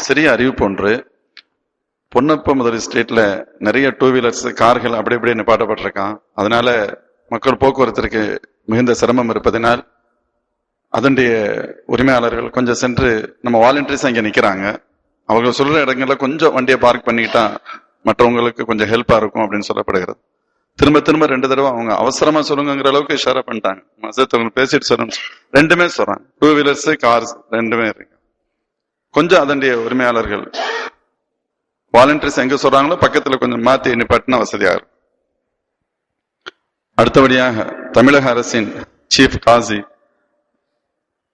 சிறிய அறிவிப்பு ஒன்று. பொன்னப்ப முதல் ஸ்டேட்ல நிறைய டூ வீலர்ஸ் கார்கள் அப்படி இப்படி நிப்பாட்டப்பட்டிருக்கான். அதனால மக்கள் போக்குவரத்திற்கு மிகுந்த சிரமம் இருப்பதனால் அதனுடைய உரிமையாளர்கள் கொஞ்சம் சென்று நம்ம வாலண்டியர்ஸ் அங்கே நிக்கிறாங்க. அவங்க சொல்ற இடங்கள்ல கொஞ்சம் வண்டியை பார்க் பண்ணிட்டா மற்றவங்களுக்கு கொஞ்சம் ஹெல்ப்பா இருக்கும் அப்படின்னு சொல்லப்படுகிறது. திரும்ப திரும்ப 2 தடவை அவங்க அவசரமா சொல்லுங்கிற அளவுக்கு இஷாரா பண்ணிட்டாங்க. மசத்தவங்க பேசிட்டு சொல்லணும், ரெண்டுமே சொல்றாங்க, டூ வீலர்ஸ் கார்ஸ் ரெண்டுமே இருக்கு. கொஞ்சம் அதனுடைய உரிமையாளர்கள் வாலண்டியர்ஸ் எங்க சொல்றாங்களோ பக்கத்துல கொஞ்சம் மாத்தி நிப்பாட்டினா வசதியா இருக்கும். அடுத்தபடியாக தமிழக அரசின் சீஃப் காசி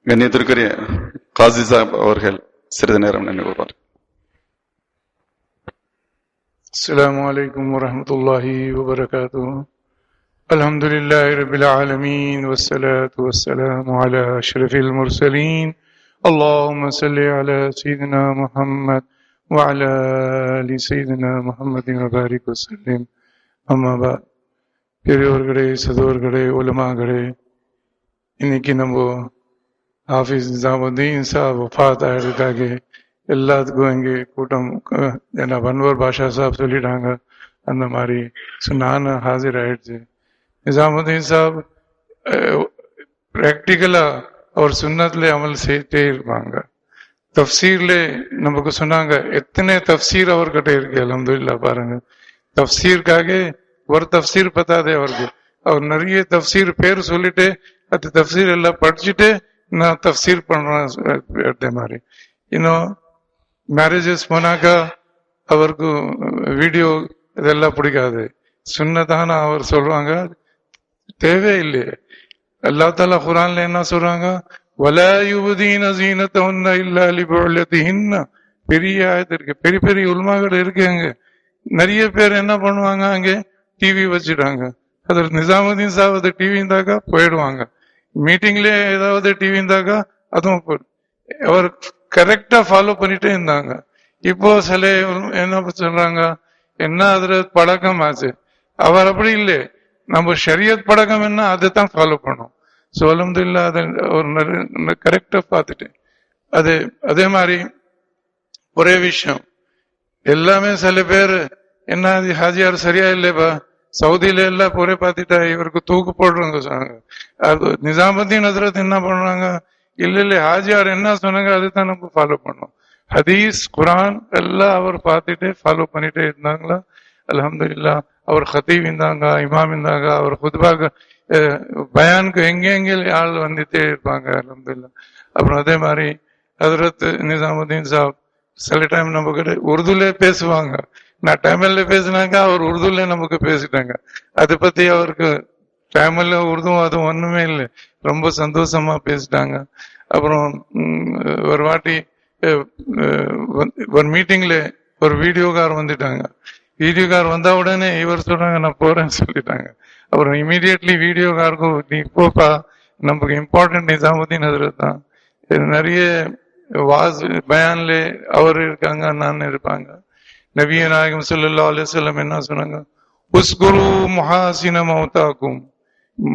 கண்ணியத்திற்குரிய காசி சாப் அவர்கள் சிறிது நேரம் நினைவுவார். அஸ்ஸலாமு அலைக்கும் வரஹ்மத்துல்லாஹி வபரகாத்துஹு. அல்ஹம்துலில்லாஹி ரப்பில் ஆலமீன் வஸ்ஸலாத்து வஸ்ஸலாமு அலா அஷ்ரஃபில் முர்சலீன். அல்லாஹும்ம ஸல்லி அலா சய்யிதினா முஹம்மத் வ அலா ஆலி சய்யிதினா முஹம்மதின் வ பாரிக் வஸல்லிம். அம்மா பஅத். பெரியவர்களே, சகோதரர்களே, உலமாக்களே, இன்னைக்கு நம்ம ஹாஃபிஸ் நிசாமுதீன் சாப் வஃபாத் ஆகிறதுக்காக எல்லாத்துக்கும் இங்கே கூட்டம் அன்வர் பாஷா சாப் சொல்லிட்டாங்க. அந்த மாதிரி நான் ஹாஜர் ஆயிடுச்சு. நிசாமுதீன் சாப் பிராக்டிக்கலா அவர் சுன்னத்துல அமல் செய்துட்டே இருப்பாங்க. தஃப்சீர்ல நமக்கு சொன்னாங்க, எத்தனை தஃப்சீர் அவர்கிட்ட இருக்கு. அல்ஹம்துலில்லாஹ் பாருங்க, தஃப்சீருக்காக ஒரு தஃப்சீர் பத்தாதே அவருக்கு. அவர் நிறைய தஃப்சீர் பேர் சொல்லிட்டு அது தஃப்சீர் எல்லாம் படிச்சுட்டு நான் தஃப்சீர் பண்றேன் மாதிரி. இன்னும் மேரேஜஸ் போனாக்கா அவருக்கு வீடியோ இதெல்லாம் பிடிக்காது. சுன்னதான அவர் சொல்லுவாங்க, தேவையில்லை. அல்லாஹ் தஆலா குர்ஆன்ல என்ன சொல்றாங்க, வலா யுபதீன ஸீனத்தஹுன்ன இல்லா லிபுஅலதிஹின்ன. பெரிய ஆயத்து இருக்கு, பெரிய பெரிய உலமாக்கள் இருக்காங்க. நிறைய பேர் என்ன பண்ணுவாங்க, அங்கே டிவி வச்சுட்டாங்க. அதில் நிசாமுதீன் சாஹிப் டிவி இருந்தாக்கா போயிடுவாங்க. மீட்டிங்ல ஏதாவது டிவி இருந்தாக்கா அதுவும் அவர் கரெக்டா ஃபாலோ பண்ணிட்டே இருந்தாங்க. இப்போ சில என்ன சொல்றாங்க, என்ன அதுல பழக்கம் ஆச்சு. அவர் அப்படி இல்லை, நம்ம ஷரியத் பழக்கம் என்ன அதை தான் ஃபாலோ பண்ணோம். ஸோ அல்ஹம்துலில்லாஹ் அதை ஒரு கரெக்டா பார்த்துட்டேன். அதே மாதிரி ஒரே விஷயம் எல்லாமே சில பேர் என்ன ஹாஜியார் சரியா இல்லைப்பா, சவுதியில எல்லாம் பொறே பார்த்துட்டா இவருக்கு தூக்கு போடுறாங்க சொன்னாங்க. அது நிசாமுதீன் ஹஜ்ரத் என்ன பண்றாங்க, இல்ல ஹாஜியார் என்ன சொன்னாங்க அதுதான் நம்ம ஃபாலோ பண்ணோம். ஹதீஸ் குரான் எல்லாம் அவர் பார்த்துட்டு ஃபாலோ பண்ணிட்டே இருந்தாங்களா. அல்ஹம்துலில்லாஹ் அவர் ஹதீப் இருந்தாங்க, இமாம் இருந்தாங்க. அவர் குத்பாக்கு பயானுக்கு எங்கே ஆள் வந்துட்டே இருப்பாங்க. அல்ஹம்துலில்லாஹ். அப்புறம் அதே மாதிரி ஹஜ்ரத் நிசாமுதீன் சாப் சில டைம் நம்ம கிட்ட உருதுல பேசுவாங்க. நான் தமிழ்ல பேசினாக்கா அவர் உருதுல நமக்கு பேசிட்டாங்க. அதை பத்தி அவருக்கு தமிழ்ல உருதும் அது ஒண்ணுமே இல்லை, ரொம்ப சந்தோஷமா பேசிட்டாங்க. அப்புறம் ஒரு வாட்டி ஒரு மீட்டிங்ல ஒரு வீடியோகார் வந்துட்டாங்க. வீடியோகார் வந்தா உடனே இவர் சொல்றாங்க நான் போறேன்னு சொல்லிட்டாங்க. அப்புறம் இமீடியட்லி வீடியோகாருக்கு நீ போப்பா, நமக்கு இம்பார்ட்டன்ட் நிசாமுதீன் ஹஜ்ரத் தான். நிறைய வாஸ் பயான்ல அவர் இருக்காங்க, நான் இருப்பாங்க. நபிய நாயகம் ஸல்லல்லாஹு அலைஹி வஸல்லம் என்ன சொன்னாங்க, உஸ்குரு முஹாசின மௌதாக்கும்.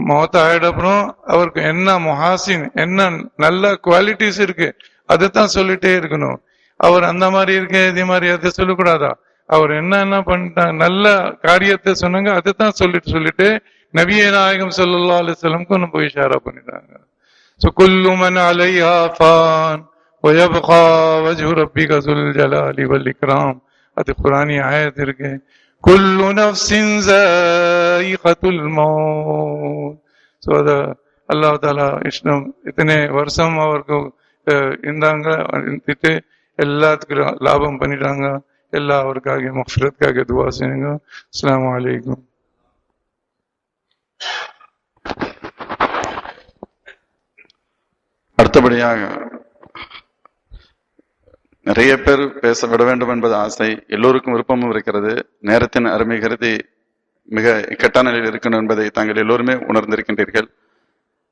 மௌத் ஆயிட அப்புறம் அவருக்கு என்ன முஹாசின், என்ன நல்ல குவாலிட்டிஸ் இருக்கு அதைத்தான் சொல்லிட்டே இருக்கணும். அவர் அந்த மாதிரி இருக்கு இதே மாதிரி அதை சொல்லக்கூடாதா. அவர் என்ன பண்ணிட்டாங்க, நல்ல காரியத்தை சொன்னாங்க அதைத்தான் சொல்லிட்டு நபிய நாயகம் ஸல்லல்லாஹு அலைஹி வஸல்லம் நம்ம இஷாரா பண்ணிட்டாங்க. ஸோ குல்லு மன் அலைஹா ஃபான் வயப்கா வஜ்ஹு ரப்பிக ஸுல் ஜலாலி வல் இக்ராம். அது குர்ஆனி ஆயத் இருக்கு. குல்லு நஃப்ஸின் ஸாயிகத்துல் மௌத். ஸோ அத அல்லாஹ் தஆலா இத்தனை வருஷம் அவருக்கு இருந்தாங்க, எல்லாத்துக்கும் லாபம் பண்ணிட்டாங்க. எல்லா அவருக்காக மஃபிரத்துக்காக துவா செய்யுங்க. அஸ்ஸலாமு அலைக்கும். அடுத்தபடியாக நிறைய பேர் பேச விட வேண்டும் என்பது ஆசை, எல்லோருக்கும் விருப்பமும் இருக்கிறது. நேரத்தின் அருமை கருதி மிக இக்கட்டான நிலையில் இருக்கணும் என்பதை தாங்கள் எல்லோருமே உணர்ந்திருக்கின்றீர்கள்.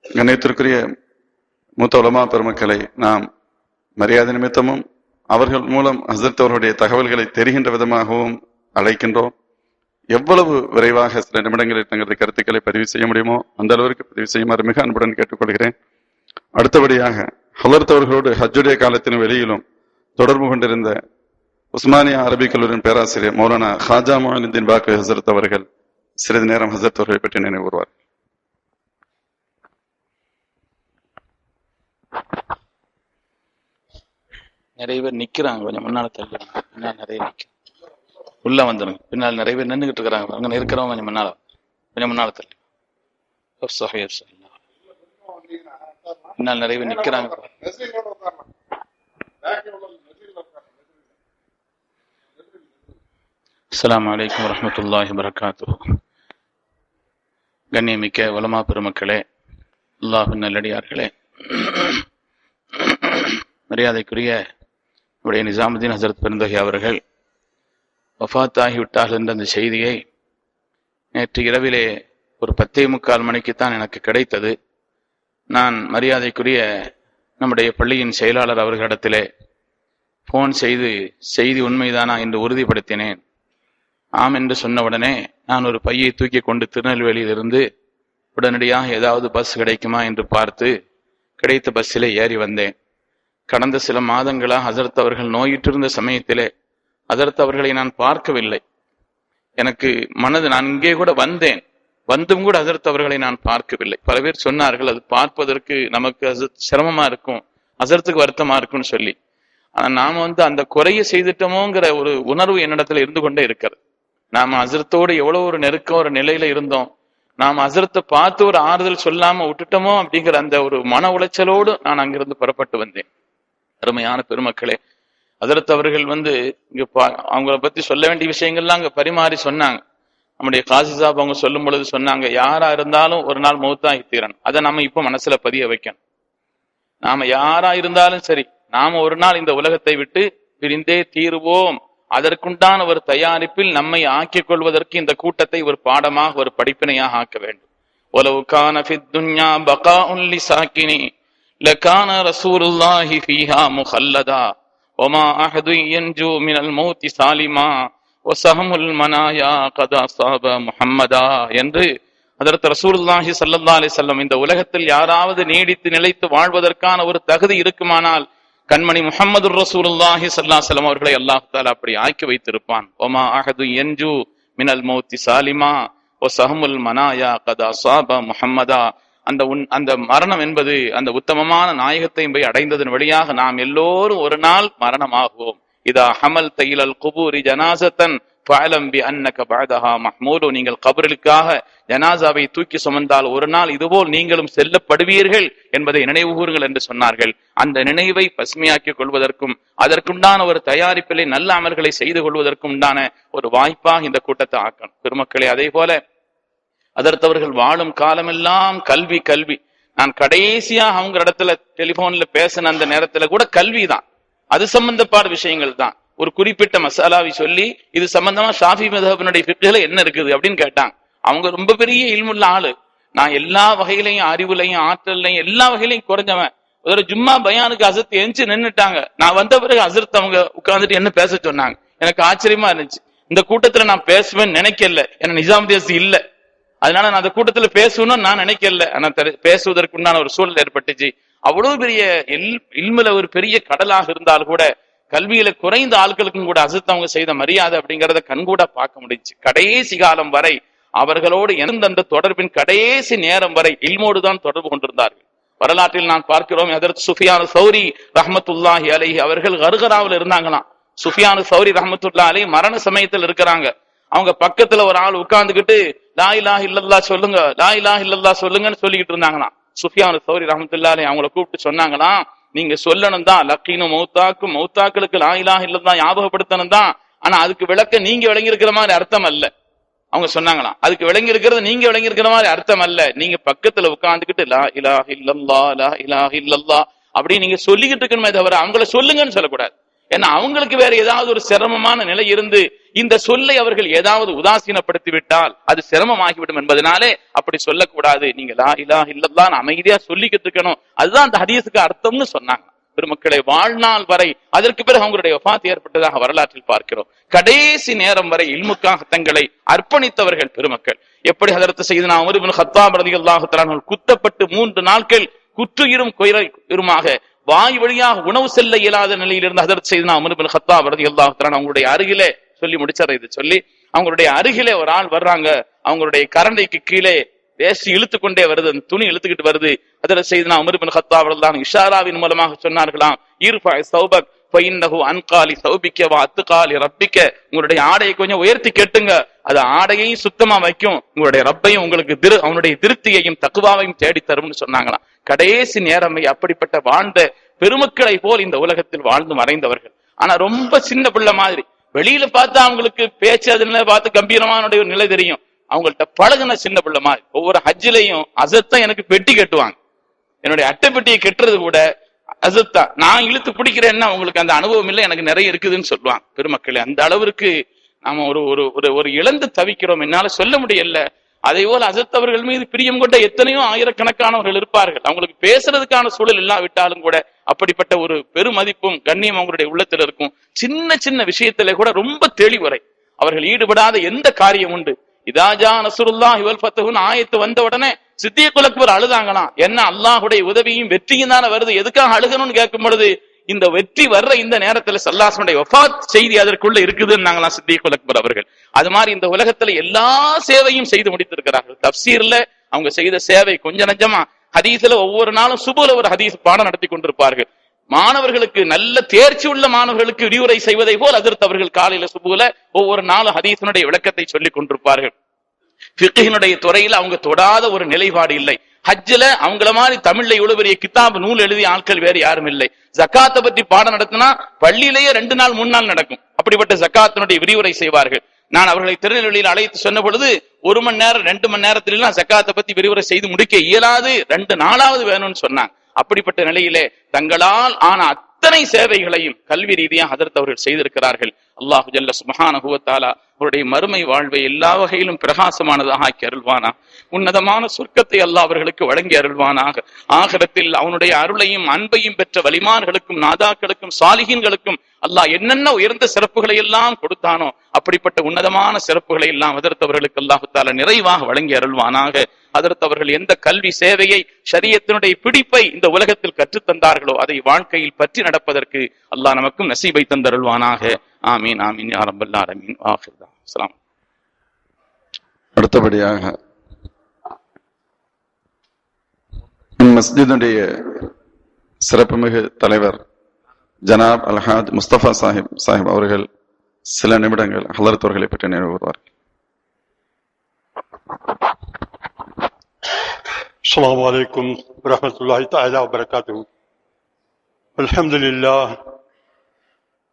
கண்ணியத்திற்குரிய மூத்த உலமா பெருமக்களை நாம் மரியாதை நிமித்தமும் அவர்கள் மூலம் ஹஸ்ரத் அவர்களுடைய தகவல்களை தெரிகின்ற விதமாகவும் அழைக்கின்றோம். எவ்வளவு விரைவாக சில நிமிடங்களில் தங்களது கருத்துக்களை பதிவு செய்ய முடியுமோ அந்த அளவிற்கு பதிவு செய்யுமாறு மிக அன்புடன் கேட்டுக்கொள்கிறேன். அடுத்தபடியாக ஹலரத் அவர்களோடு ஹஜ்ஜுடைய காலத்திலும் வெளியிலும் தொடர்பு கொண்டிருந்த உஸ்மானியா அரபிக் கல்லூரியின் பேராசிரியர் மௌலானா ஹாஜா மொயினுத்தீன் பாக்கவி ஹசரத் அவர்கள் சிறிது நேரம் ஹசரத் அவர்களை பற்றி நினைவு கூறுவார். நிறைய பேர் நிக்கிறாங்க, கொஞ்சம் முன்னால தள்ளி பின்னால் நிறைய நிக்க உள்ள வந்துருங்க. பின்னால் நிறைய பேர் நின்றுகிட்டு இருக்கிறாங்க, அங்க இருக்கிறவங்க கொஞ்சம் முன்னால தள்ளி. பின்னால் நிறைய பேர் நிக்கிறாங்க. அஸ்ஸலாமு அலைக்கும் வரஹ்மத்துல்லாஹி வபரகாத்துஹு. கண்ணியமிக்க உலமா பெருமக்களே, அல்லாஹ்வின் நல்லடியார்களே, மரியாதைக்குரிய நம்முடைய நிசாமுதீன் ஹசரத் பெருந்தகை அவர்கள் வஃபாத் ஆகிவிட்டார்கள் என்ற அந்த செய்தியை நேற்று இரவிலே ஒரு 10:45 மணிக்குத்தான் எனக்கு கிடைத்தது. நான் மரியாதைக்குரிய நம்முடைய பள்ளியின் செயலாளர் அவர்களிடத்திலே போன் செய்து செய்தி உண்மைதானா என்று உறுதிப்படுத்தினேன். ஆம் என்று சொன்னவுடனே நான் ஒரு பையை தூக்கி கொண்டு திருநெல்வேலியிலிருந்து உடனடியாக ஏதாவது பஸ் கிடைக்குமா என்று பார்த்து கிடைத்த பஸ்ஸிலே ஏறி வந்தேன். கடந்த சில மாதங்களாக ஹசரத் அவர்கள் நோயிட்டிருந்த சமயத்திலே ஹசரத் அவர்களை நான் பார்க்கவில்லை. எனக்கு மனது, நான் இங்கே கூட வந்தேன், வந்தும் கூட ஹசரத் அவர்களை நான் பார்க்கவில்லை. பல பேர் சொன்னார்கள் அது பார்ப்பதற்கு நமக்கு சிரமமா இருக்கும், ஹசரத்துக்கு வருத்தமா இருக்கும்னு சொல்லி. ஆனா நாம அந்த குறையை செய்துட்டோமோங்கிற ஒரு உணர்வு என்னிடத்துல இருந்து கொண்டே இருக்கிறது. நாம ஹசரத்தோடு எவ்வளவு ஒரு நெருக்கம் ஒரு நிலையில இருந்தோம், நாம ஹசரத்தை பார்த்து ஒரு ஆறுதல் சொல்லாம விட்டுட்டோமோ அப்படிங்கிற அந்த ஒரு மன உளைச்சலோடு நான் அங்கிருந்து புறப்பட்டு வந்தேன். அருமையான பெருமக்களே, ஹசரத் அவர்கள் இங்க அவங்கள பத்தி சொல்ல வேண்டிய விஷயங்கள்லாம் அங்க பரிமாறி சொன்னாங்க. நம்முடைய காசி சாப் அவங்க சொல்லும் பொழுது சொன்னாங்க, யாரா இருந்தாலும் ஒரு நாள் மௌத்தாகி தீரன். அதை நம்ம இப்ப மனசுல பதிய வைக்கணும். நாம யாரா இருந்தாலும் சரி, நாம ஒரு நாள் இந்த உலகத்தை விட்டு பிரிந்தே தீருவோம். அதற்குண்டான ஒரு தயாரிப்பில் நம்மை ஆக்கிக் கொள்வதற்கு இந்த கூட்டத்தை ஒரு பாடமாக ஒரு படிப்பினையாக ஆக்க வேண்டும். ஒலவு கான ஃபித் துன்யா பகாஉன் லிசாகினி லகான ரசூலுல்லாஹி ஃபீஹா முஹல்லதா வமா அஹது யன்ஜு மினல் மௌத்தி சாலிமா வஸஹமுல் மனாயா கதா ஸாப முஹம்மதா என்று ஹஜ்ரத் ரசூலுல்லாஹி ஸல்லல்லாஹு அலைஹி வஸல்லம் இந்த உலகத்தில் யாராவது நீடித்து நிலைத்து வாழ்வதற்கான ஒரு தகுதி இருக்குமானால் கண்மணி முஹம்மது ரசூலுல்லாஹி ஸல்லல்லாஹு அலைஹி வஸல்லம் அவர்களை அல்லாஹ் தஆலா அப்படி ஆக்கி வைத்திருப்பான். வமா அஹது யன்ஜு மினல் மௌத்தி சாலிமா வஸஹமுல் மனாயா கதா ஸாப முஹம்மதா. அந்த மரணம் என்பது அந்த உத்தமமான நாயகத்தை போய் அடைந்ததன் வழியாக நாம் எல்லோரும் ஒரு நாள் மரணமாகுவோம். இதா ஹமல் தைலல் குபூரி ஜனாசத்தன் ஃபஅலம் பி அன்னக பஅதஹா மஹ்மூலு. நீங்கள் கபருக்காக ஜனாசாவை தூக்கி சுமந்தால் ஒரு நாள் இதுபோல் நீங்களும் செல்லப்படுவீர்கள் என்பதை நினைவு கூறுங்கள் என்று சொன்னார்கள். அந்த நினைவை பசுமையாக்கிக் கொள்வதற்கும் அதற்குண்டான ஒரு தயாரிப்பிலே நல்ல அமல்களை செய்து கொள்வதற்கும் உண்டான ஒரு வாய்ப்பாக இந்த கூட்டத்தை ஆக்கணும். பெருமக்களே, அதே போல அதர்த்தவர்கள் வாழும் காலமெல்லாம் கல்வி கல்வி. நான் கடைசியா அவங்க இடத்துல டெலிபோன்ல பேசின அந்த நேரத்துல கூட கல்விதான், அது சம்பந்தப்பட்ட விஷயங்கள் தான். ஒரு குறிப்பிட்ட மசாலாவை சொல்லி இது சம்பந்தமா ஷாஃபி மذஹபினுடைய ஃபிக்ஹ்ல என்ன இருக்குது அப்படின்னு கேட்டாங்க. அவங்க ரொம்ப பெரிய இல்முள்ள ஆளு. நான் எல்லா வகையிலையும் அறிவுலையும் ஆற்றல்லையும் எல்லா வகையிலையும் குறைஞ்சவன். ஒரு ஜும்மா பயானுக்கு ஹசரத் எஞ்சி நின்னுட்டாங்க. நான் வந்த பிறகு ஹசரத் அவங்க உட்கார்ந்துட்டு என்ன பேச சொன்னாங்க. எனக்கு ஆச்சரியமா இருந்துச்சு. இந்த கூட்டத்துல நான் பேசுவேன்னு நினைக்கல, ஏன்னா நிஜாமுதீன் இல்ல, அதனால நான் அந்த கூட்டத்துல பேசணும்னு நான் நினைக்கல. ஆனா பேசுவதற்குண்டான ஒரு சூழல் ஏற்பட்டுச்சு. அவ்வளவு பெரிய இல்முல ஒரு பெரிய கடலாக இருந்தால் கூட கல்வியில குறைந்த ஆட்களுக்கும் கூட ஹசரத் அவங்க செய்த மரியாதை அப்படிங்கறத கண்கூட பார்க்க முடிஞ்சு. கடைசி காலம் வரை அவர்களோடு எந்த தொடர்பின் கடைசி நேரம் வரை இல்மோடு தான் தொடர்பு கொண்டிருந்தார்கள். வரலாற்றில் நான் பார்க்கிறோம், ஹஜ்ரத் சுஃபியான் சௌரி ரஹ்மத்துல்லாஹி அலைஹி அவர்கள் கர்கராவில் இருந்தாங்களாம். சுஃபியான் சௌரி ரஹ்மத்துல்லாஹி அலைஹி மரண சமயத்தில் இருக்கிறாங்க. அவங்க பக்கத்துல ஒரு ஆள் உட்கார்ந்துகிட்டு லா இலாஹ இல்லல்லாஹ் சொல்லுங்க, லா இலாஹ இல்லல்லாஹ் சொல்லுங்கன்னு சொல்லிக்கிட்டு இருந்தாங்களாம். சுஃபியான் சௌரி ரஹ்மத்துல்லாஹி அலைஹி அவங்கள கூப்பிட்டு சொன்னாங்களாம், நீங்க சொல்லணும் தான், லக்கீனு மௌத்தாக்கும் மௌத்தாக்களுக்கு லா இலாஹ இல்லல்லாஹ் ஞாபகப்படுத்தணும் தான், ஆனா அதுக்கு விளக்க நீங்க விளங்கி இருக்கிற மாதிரி அர்த்தம் அல்ல. அவங்க சொன்னாங்களாம், அதுக்கு விளங்கி இருக்கிறது நீங்க விளங்கி இருக்கிற மாதிரி அர்த்தம் அல்ல. நீங்க பக்கத்துல உட்கார்ந்துகிட்டு லா இலாஹ இல்லல்லாஹ் லா இலாஹ இல்லல்லாஹ் அப்படி நீங்க சொல்லிக்கிட்டு இருக்கணுமே தவிர அவங்கள சொல்லுங்கன்னு சொல்லக்கூடாது. ஏன்னா அவங்களுக்கு வேற ஏதாவது ஒரு சிரமமான நிலை இருந்து இந்த சொல்லை அவர்கள் ஏதாவது உதாசீனப்படுத்தி விட்டால் அது சிரமமாகிவிடும் என்பதனாலே அப்படி சொல்லக்கூடாது. நீங்க லா இலாஹ இல்லல்லாஹ் அமைதியா சொல்லிக்கிட்டு இருக்கணும், அதுதான் அந்த ஹதீஸுக்கு அர்த்தம்னு சொன்னாங்க. பெருமக்களை, வாழ்நாள் வரை அதற்கு பிறகு அவங்களுடைய வஃபாத் ஏற்பட்டதாக வரலாற்றில் பார்க்கிறோம். கடைசி நேரம் வரை இல்முக்காக தங்களை அர்ப்பணித்தவர்கள் பெருமக்கள். எப்படி ஹஜ்ரத் சய்யிதுனா உமர் இப்னு கத்தாப் ரலியல்லாஹு தஆலா குத்தப்பட்டு 3 நாட்கள் குற்றுயிரும் குயிரமாக வாய் வழியாக உணவு செல்ல இயலாத நிலையில் இருந்து ஹதரத் சையதுனா உமர் இப்னு கத்தாப் ரலியல்லாஹு தஆலா அவங்களுடைய அருகிலே சொல்லி முடிச்சார். இது சொல்லி அவங்களுடைய அருகிலே ஒரு ஆள் வர்றாங்க. அவங்களுடைய கரண்டைக்கு கீழே வேஷ்டி இழுத்து கொண்டே வருது, அந்த துணி இழுத்துக்கிட்டு வருது. ஹதரத் சையதுனா உமர் இப்னு கத்தாப் ரலியல்லாஹு அன்ஹு இஷாராவின் மூலமாக சொன்னார்களாம், இர்ஃபா சௌபக் ஃபஇன்னஹு அன்காலி சௌபிக்க வ அத்காலி ரப்பிக்க, உங்களுடைய ஆடையை கொஞ்சம் உயர்த்தி கெட்டுங்க, அது ஆடையையும் சுத்தமா வைக்கும், உங்களுடைய ரப்பையும் உங்களுக்கு அவனுடைய திருப்தியையும் தக்குவாவையும் தேடி தரும்னு சொன்னாங்களாம். கடைசி நேரமே அப்படிப்பட்ட வாழ்ந்த பெருமக்களை போல் இந்த உலகத்தில் வாழ்ந்து மறைந்தவர்கள். ஆனா ரொம்ப சின்ன பிள்ளை மாதிரி, வெளியில பார்த்தா அவங்களுக்கு பேச்சு அதுல பார்த்து கம்பீரமான ஒரு நிலை தெரியும். அவங்கள்ட்ட பழகுன சின்ன பிள்ளை மாதிரி. ஒவ்வொரு ஹஜ்ஜிலையும் அசத்தான் எனக்கு பெட்டி கட்டுவாங்க, என்னுடைய அட்டை பெட்டியை கட்டுறது கூட அசத்தா நான் இழுத்து பிடிக்கிறேன்னா உங்களுக்கு அந்த அனுபவம் இல்லை, எனக்கு நிறைய இருக்குதுன்னு சொல்லுவாங்க பெருமக்களே. அந்த அளவிற்கு நாம ஒரு இழந்து தவிக்கிறோம், என்னால சொல்ல முடியல. அதே போல அசத்தவர்கள் மீது பிரியம் கொண்ட எத்தனையோ ஆயிரக்கணக்கானவர்கள் இருப்பார்கள். அவங்களுக்கு பேசுறதுக்கான சூழல் இல்லாவிட்டாலும் கூட அப்படிப்பட்ட ஒரு பெருமதிப்பும் கண்ணியம் அவங்களுடைய உள்ளத்தில் இருக்கும். சின்ன சின்ன விஷயத்திலே கூட ரொம்ப தெளிவுரை. அவர்கள் ஈடுபடாத எந்த காரியம் உண்டு. இதாஜா நஸ்ருல்லாஹி வல் ஃபத்ஹுன்னு ஆயத்து வந்த உடனே சித்தியக்குல் அக்பர் அழுதாங்களாம். என்ன அல்லாஹ்வுடைய உதவியும் வெற்றியும் தானே வருது, எதுக்காக அழுகணும்னு கேட்கும் பொழுது இந்த வெற்றி வர்ற இந்த நேரத்துல ஸல்லல்லாஹு வஃபாத் செய்தி அதற்குள்ள இருக்குதுன்னாங்களாம் சித்தியக்குல் அக்பர் அவர்கள். அது மாதிரி இந்த உலகத்துல எல்லா சேவையும் செய்து முடித்திருக்கிறார்கள். தப்சீர்ல அவங்க செய்த சேவை கொஞ்சம் நஞ்சமா. ஹதீஸ்ல ஒவ்வொரு நாளும் சுபுல ஒரு ஹதீஸ் பாடம் நடத்தி கொண்டிருப்பார்கள். மாணவர்களுக்கு நல்ல தேர்ச்சி உள்ள மாணவர்களுக்கு விரிவுரை செய்வதை போல் ஹஜ்ரத் அவர்கள் காலையில சுபுல ஒவ்வொரு நாளும் ஹதீஸினுடைய விளக்கத்தை சொல்லிக் கொண்டிருப்பார்கள். ஃபிக்ஹினுடைய துறையில அவங்க தொடாத ஒரு நிலைப்பாடு இல்லை. ஹஜ்ஜில அவங்கள மாதிரி தமிழ்ல இவ்வளவு பெரிய கிதாப் நூல் எழுதிய ஆட்கள் வேறு யாரும் இல்லை. ஜக்காத்தை பற்றி பாடம் நடத்தினா பள்ளியிலேயே 2 நாள் 3 நாள் நடக்கும். அப்படிப்பட்ட ஜக்காத்தினுடைய விரிவுரை செய்வார்கள். நான் அவர்களை திருநெல்வேலியில் அழைத்து சொன்ன பொழுது 1 மணி நேரம் 2 மணி நேரத்திலாம் ஜக்காத்தை பத்தி விரிவுரை செய்து முடிக்க இயலாது, 2 நாளாவது வேணும்னு சொன்னாங்க. அப்படிப்பட்ட நிலையிலே தங்களால் ஆன அத்தனை சேவைகளையும் கல்வி ரீதியாக ஹஜ்ரத் அவர்கள் செய்திருக்கிறார்கள். அல்லாஹு ஜல்ல சுப்ஹானஹு வ தஆலா அவருடைய மறுமை வாழ்வை எல்லா வகையிலும் பிரகாசமானதாக ஆக்கி அருள்வானா. உன்னதமான சொர்க்கத்தை அல்லாஹ் அவர்களுக்கு வழங்கி அருள்வானாக. ஆகிரத்தில் அவனுடைய அருளையும் அன்பையும் பெற்ற வலிமான்களுக்கும் நாதாக்களுக்கும் சாலிஹீன்களுக்கும் அல்லாஹ் என்னென்ன உயர்ந்த சிறப்புகளை எல்லாம் கொடுத்தானோ அப்படிப்பட்ட உன்னதமான சிறப்புகளை எல்லாம் ஹஜ்ரத் அவர்களுக்கு அல்லாஹ் தஆலா நிறைவாக வழங்கி அருள்வானாக. ஹஜ்ரத் அவர்கள் எந்த கல்வி சேவையை ஷரியத்தினுடைய பிடிப்பை இந்த உலகத்தில் கற்றுத்தந்தார்களோ அதை வாழ்க்கையில் பற்றி நடப்பதற்கு அல்லாஹ் நமக்கும் நசீபை தந்தருள்வானாக. ஆமீன் ஆமீன் யா ரப்பல் ஆலமீன். ஆகிர் அஸ்ஸலாம். அடுத்தபடியாக மஸ்ஜிதுடைய சிறப்புமிகு தலைவர் ஜனாப் அல்ஹாஜ் முஸ்தபா சாஹிப் அவர்கள் சில நிமிடங்கள் ஹலரத் அவர்களை பற்றி நினைவு கூறுவார்கள். அஸ்ஸலாமு அலைக்கும் வரஹ்மத்துல்லாஹி தஆலா வ பரகாத்துஹு.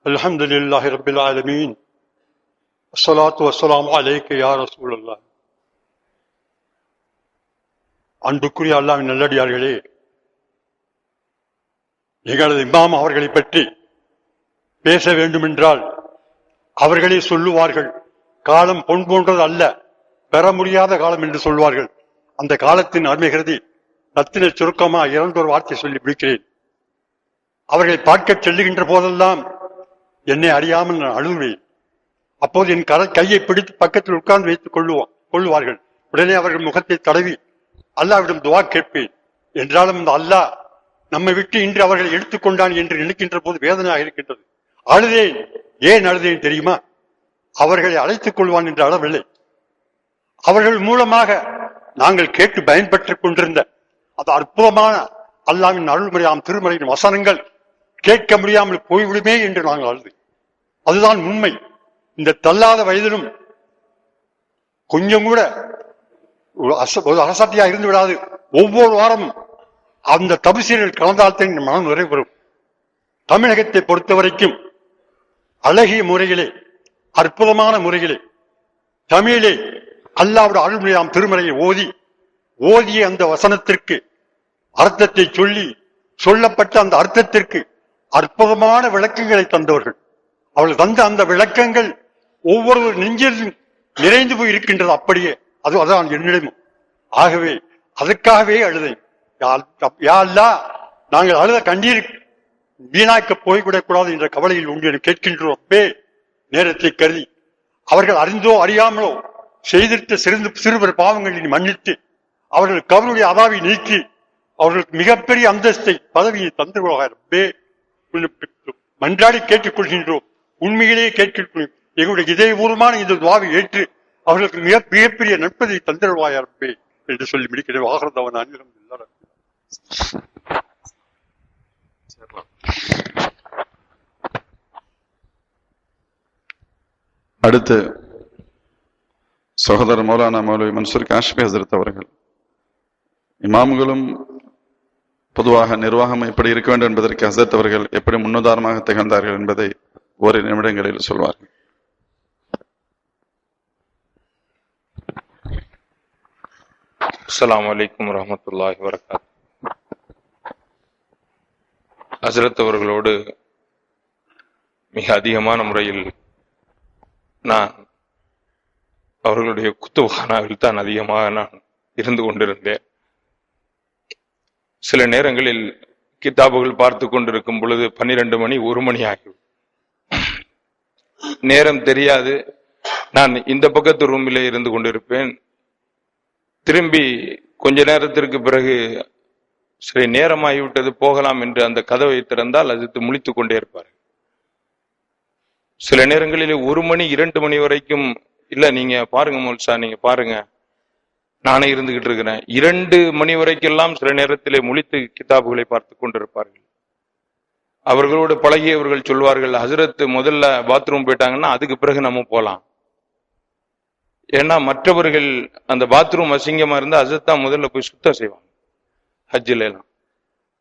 அல்ஹம்துலில்லாஹி ரப்பில் ஆலமீன். அஸ்ஸலாத்து வஸ்ஸலாமு அலைக யா ரசூலல்லாஹ். அன்புக்குரிய அல்லாஹ்வின் நல்லடியார்களே, எங்களது இமாம் அவர்களை பற்றி பேச வேண்டுமென்றால் அவர்களே சொல்லுவார்கள், காலம் பொன் போன்றது அல்ல, பெற முடியாத காலம் என்று சொல்வார்கள். அந்த காலத்தின் அருமைகிறது ரத்தின சுருக்கமா இறந்தொரு வார்த்தை சொல்லி முடிக்கிறேன். அவர்களை பார்க்க செல்லுகின்ற போதெல்லாம் என்னை அறியாமல் நான் அழுவேன். அப்போது என் கையை பிடித்து பக்கத்தில் உட்கார்ந்து வைத்துக் கொள்ளுவார்கள். உடனே அவர்கள் முகத்தை தடவி அல்லாஹ்விடம் துஆ கேட்பேன். என்றாலும் இந்த அல்லாஹ் நம்மை விட்டு இன்று அவர்களை எடுத்துக்கொண்டான் என்று நினைக்கின்ற போது வேதனையாக இருக்கின்றது. அழுதேன். ஏன் அழுதேன் தெரியுமா? அவர்களை அழைத்துக் கொள்வான் என்று அழவில்லை. அவர்கள் மூலமாக நாங்கள் கேட்டு பயன்பெற்றுக் கொண்டிருந்த அது அற்புதமான அல்லாஹ்வின் அருள்முறையாம் திருமறையின் வசனங்கள் கேட்க முடியாமல் போய்விடுமே என்று நாங்கள் அழுது. அதுதான் உண்மை. இந்த தள்ளாத வயதிலும் கொஞ்சம் கூட அசத்தியா இருந்து விடாது. ஒவ்வொரு வாரமும் அந்த தப்சீரில் கலந்தால்தான் மனம் நிறைவேறும். தமிழகத்தை பொறுத்த வரைக்கும் அழகிய முறையிலே, அற்புதமான முறையிலே தமிழிலே அல்லாஹ்வுடைய அருள்முறையாம் திருமறையை ஓதிய அந்த வசனத்திற்கு அர்த்தத்தை சொல்லப்பட்ட அந்த அர்த்தத்திற்கு அற்புதமான விளக்கங்களை தந்தவர்கள். அவர்கள் தந்த அந்த விளக்கங்கள் ஒவ்வொரு நெஞ்சிலும் நிறைந்து போய் இருக்கின்றது. அப்படியே அதுதான் என்னிடமும். ஆகவே அதற்காகவே அழுதேன். யா அல்லாஹ், நாங்கள் அழுத கண்ணீர் வீணாக்க போய்விடக்கூடாது என்ற கவலையில் உண்டு என கேட்கின்றோம். நேரத்தை கருதி அவர்கள் அறிந்தோ அறியாமலோ செய்திருத்த சிறுவர் பாவங்களை மன்னித்து அவர்கள் கவலையுடைய அதாவை நீக்கி அவர்களுக்கு மிகப்பெரிய அந்தஸ்தை பதவியை தந்துருவாரே மன்றாடி கேட்டுக் கொள்கின்றோம். உண்மையிலேயே கேட்கின்றோம். எங்களுடைய இதயபூர்வமான இந்த துவாவை ஏற்று அவர்களுக்கு மிகப்பெரிய நட்பதை தந்திருவாயாரே என்று சொல்லி முடிக்கிறேன். ஆகிறதவன் அனிலம் எல்லாரும் அடுத்து சகோதரர் மௌலானா மௌலவி மன்சூர் காஷ்மி ஹசரத் அவர்கள், இமாம்களும் பொதுவாக நிர்வாகம் எப்படி இருக்க வேண்டும் என்பதற்கு ஹசரத் அவர்கள் எப்படி முன்னுதாரணமாக திகழ்ந்தார்கள் என்பதை ஓரிரு நிமிடங்களில் சொல்வார்கள். அஸ்ஸலாமு அலைக்கும் வரஹ்மத்துல்லாஹி வபரகாத்துஹு. ஹஸ்ரத் அவர்களோடு மிக அதிகமான முறையில் நான் அவர்களுடைய குத்துபகானாவில் தான் அதிகமாக நான் இருந்து கொண்டிருந்தேன். சில நேரங்களில் கிதாபுகள் பார்த்து கொண்டிருக்கும் பொழுது 12 மணி 1 மணி ஆகும். நேரம் தெரியாது. நான் இந்த பக்கத்து ரூமிலே இருந்து கொண்டிருப்பேன். திரும்பி கொஞ்ச நேரத்திற்கு பிறகு சரி நேரமாகிவிட்டது போகலாம் என்று அந்த கதவை திறந்தால் அது முழித்துக் கொண்டே இருப்பார். சில நேரங்களில் 1 மணி 2 மணி வரைக்கும் இல்ல நீங்க பாருங்க மோல்சா, நீங்க பாருங்க, நானே இருந்துகிட்டு இருக்கிறேன். 2 மணி வரைக்கெல்லாம் சில நேரத்திலே முழித்து கிதாபுகளை பார்த்து கொண்டிருப்பார்கள். அவர்களோடு பழகியவர்கள் சொல்வார்கள், ஹசரத் முதல்ல பாத்ரூம் போயிட்டாங்கன்னா அதுக்கு பிறகு நம்ம போலாம். ஏன்னா மற்றவர்கள் அந்த பாத்ரூம் அசிங்கமா இருந்தா ஹசரத் தான் முதல்ல போய் சுத்தம் செய்வாங்க. ஹஜ்ஜில எல்லாம்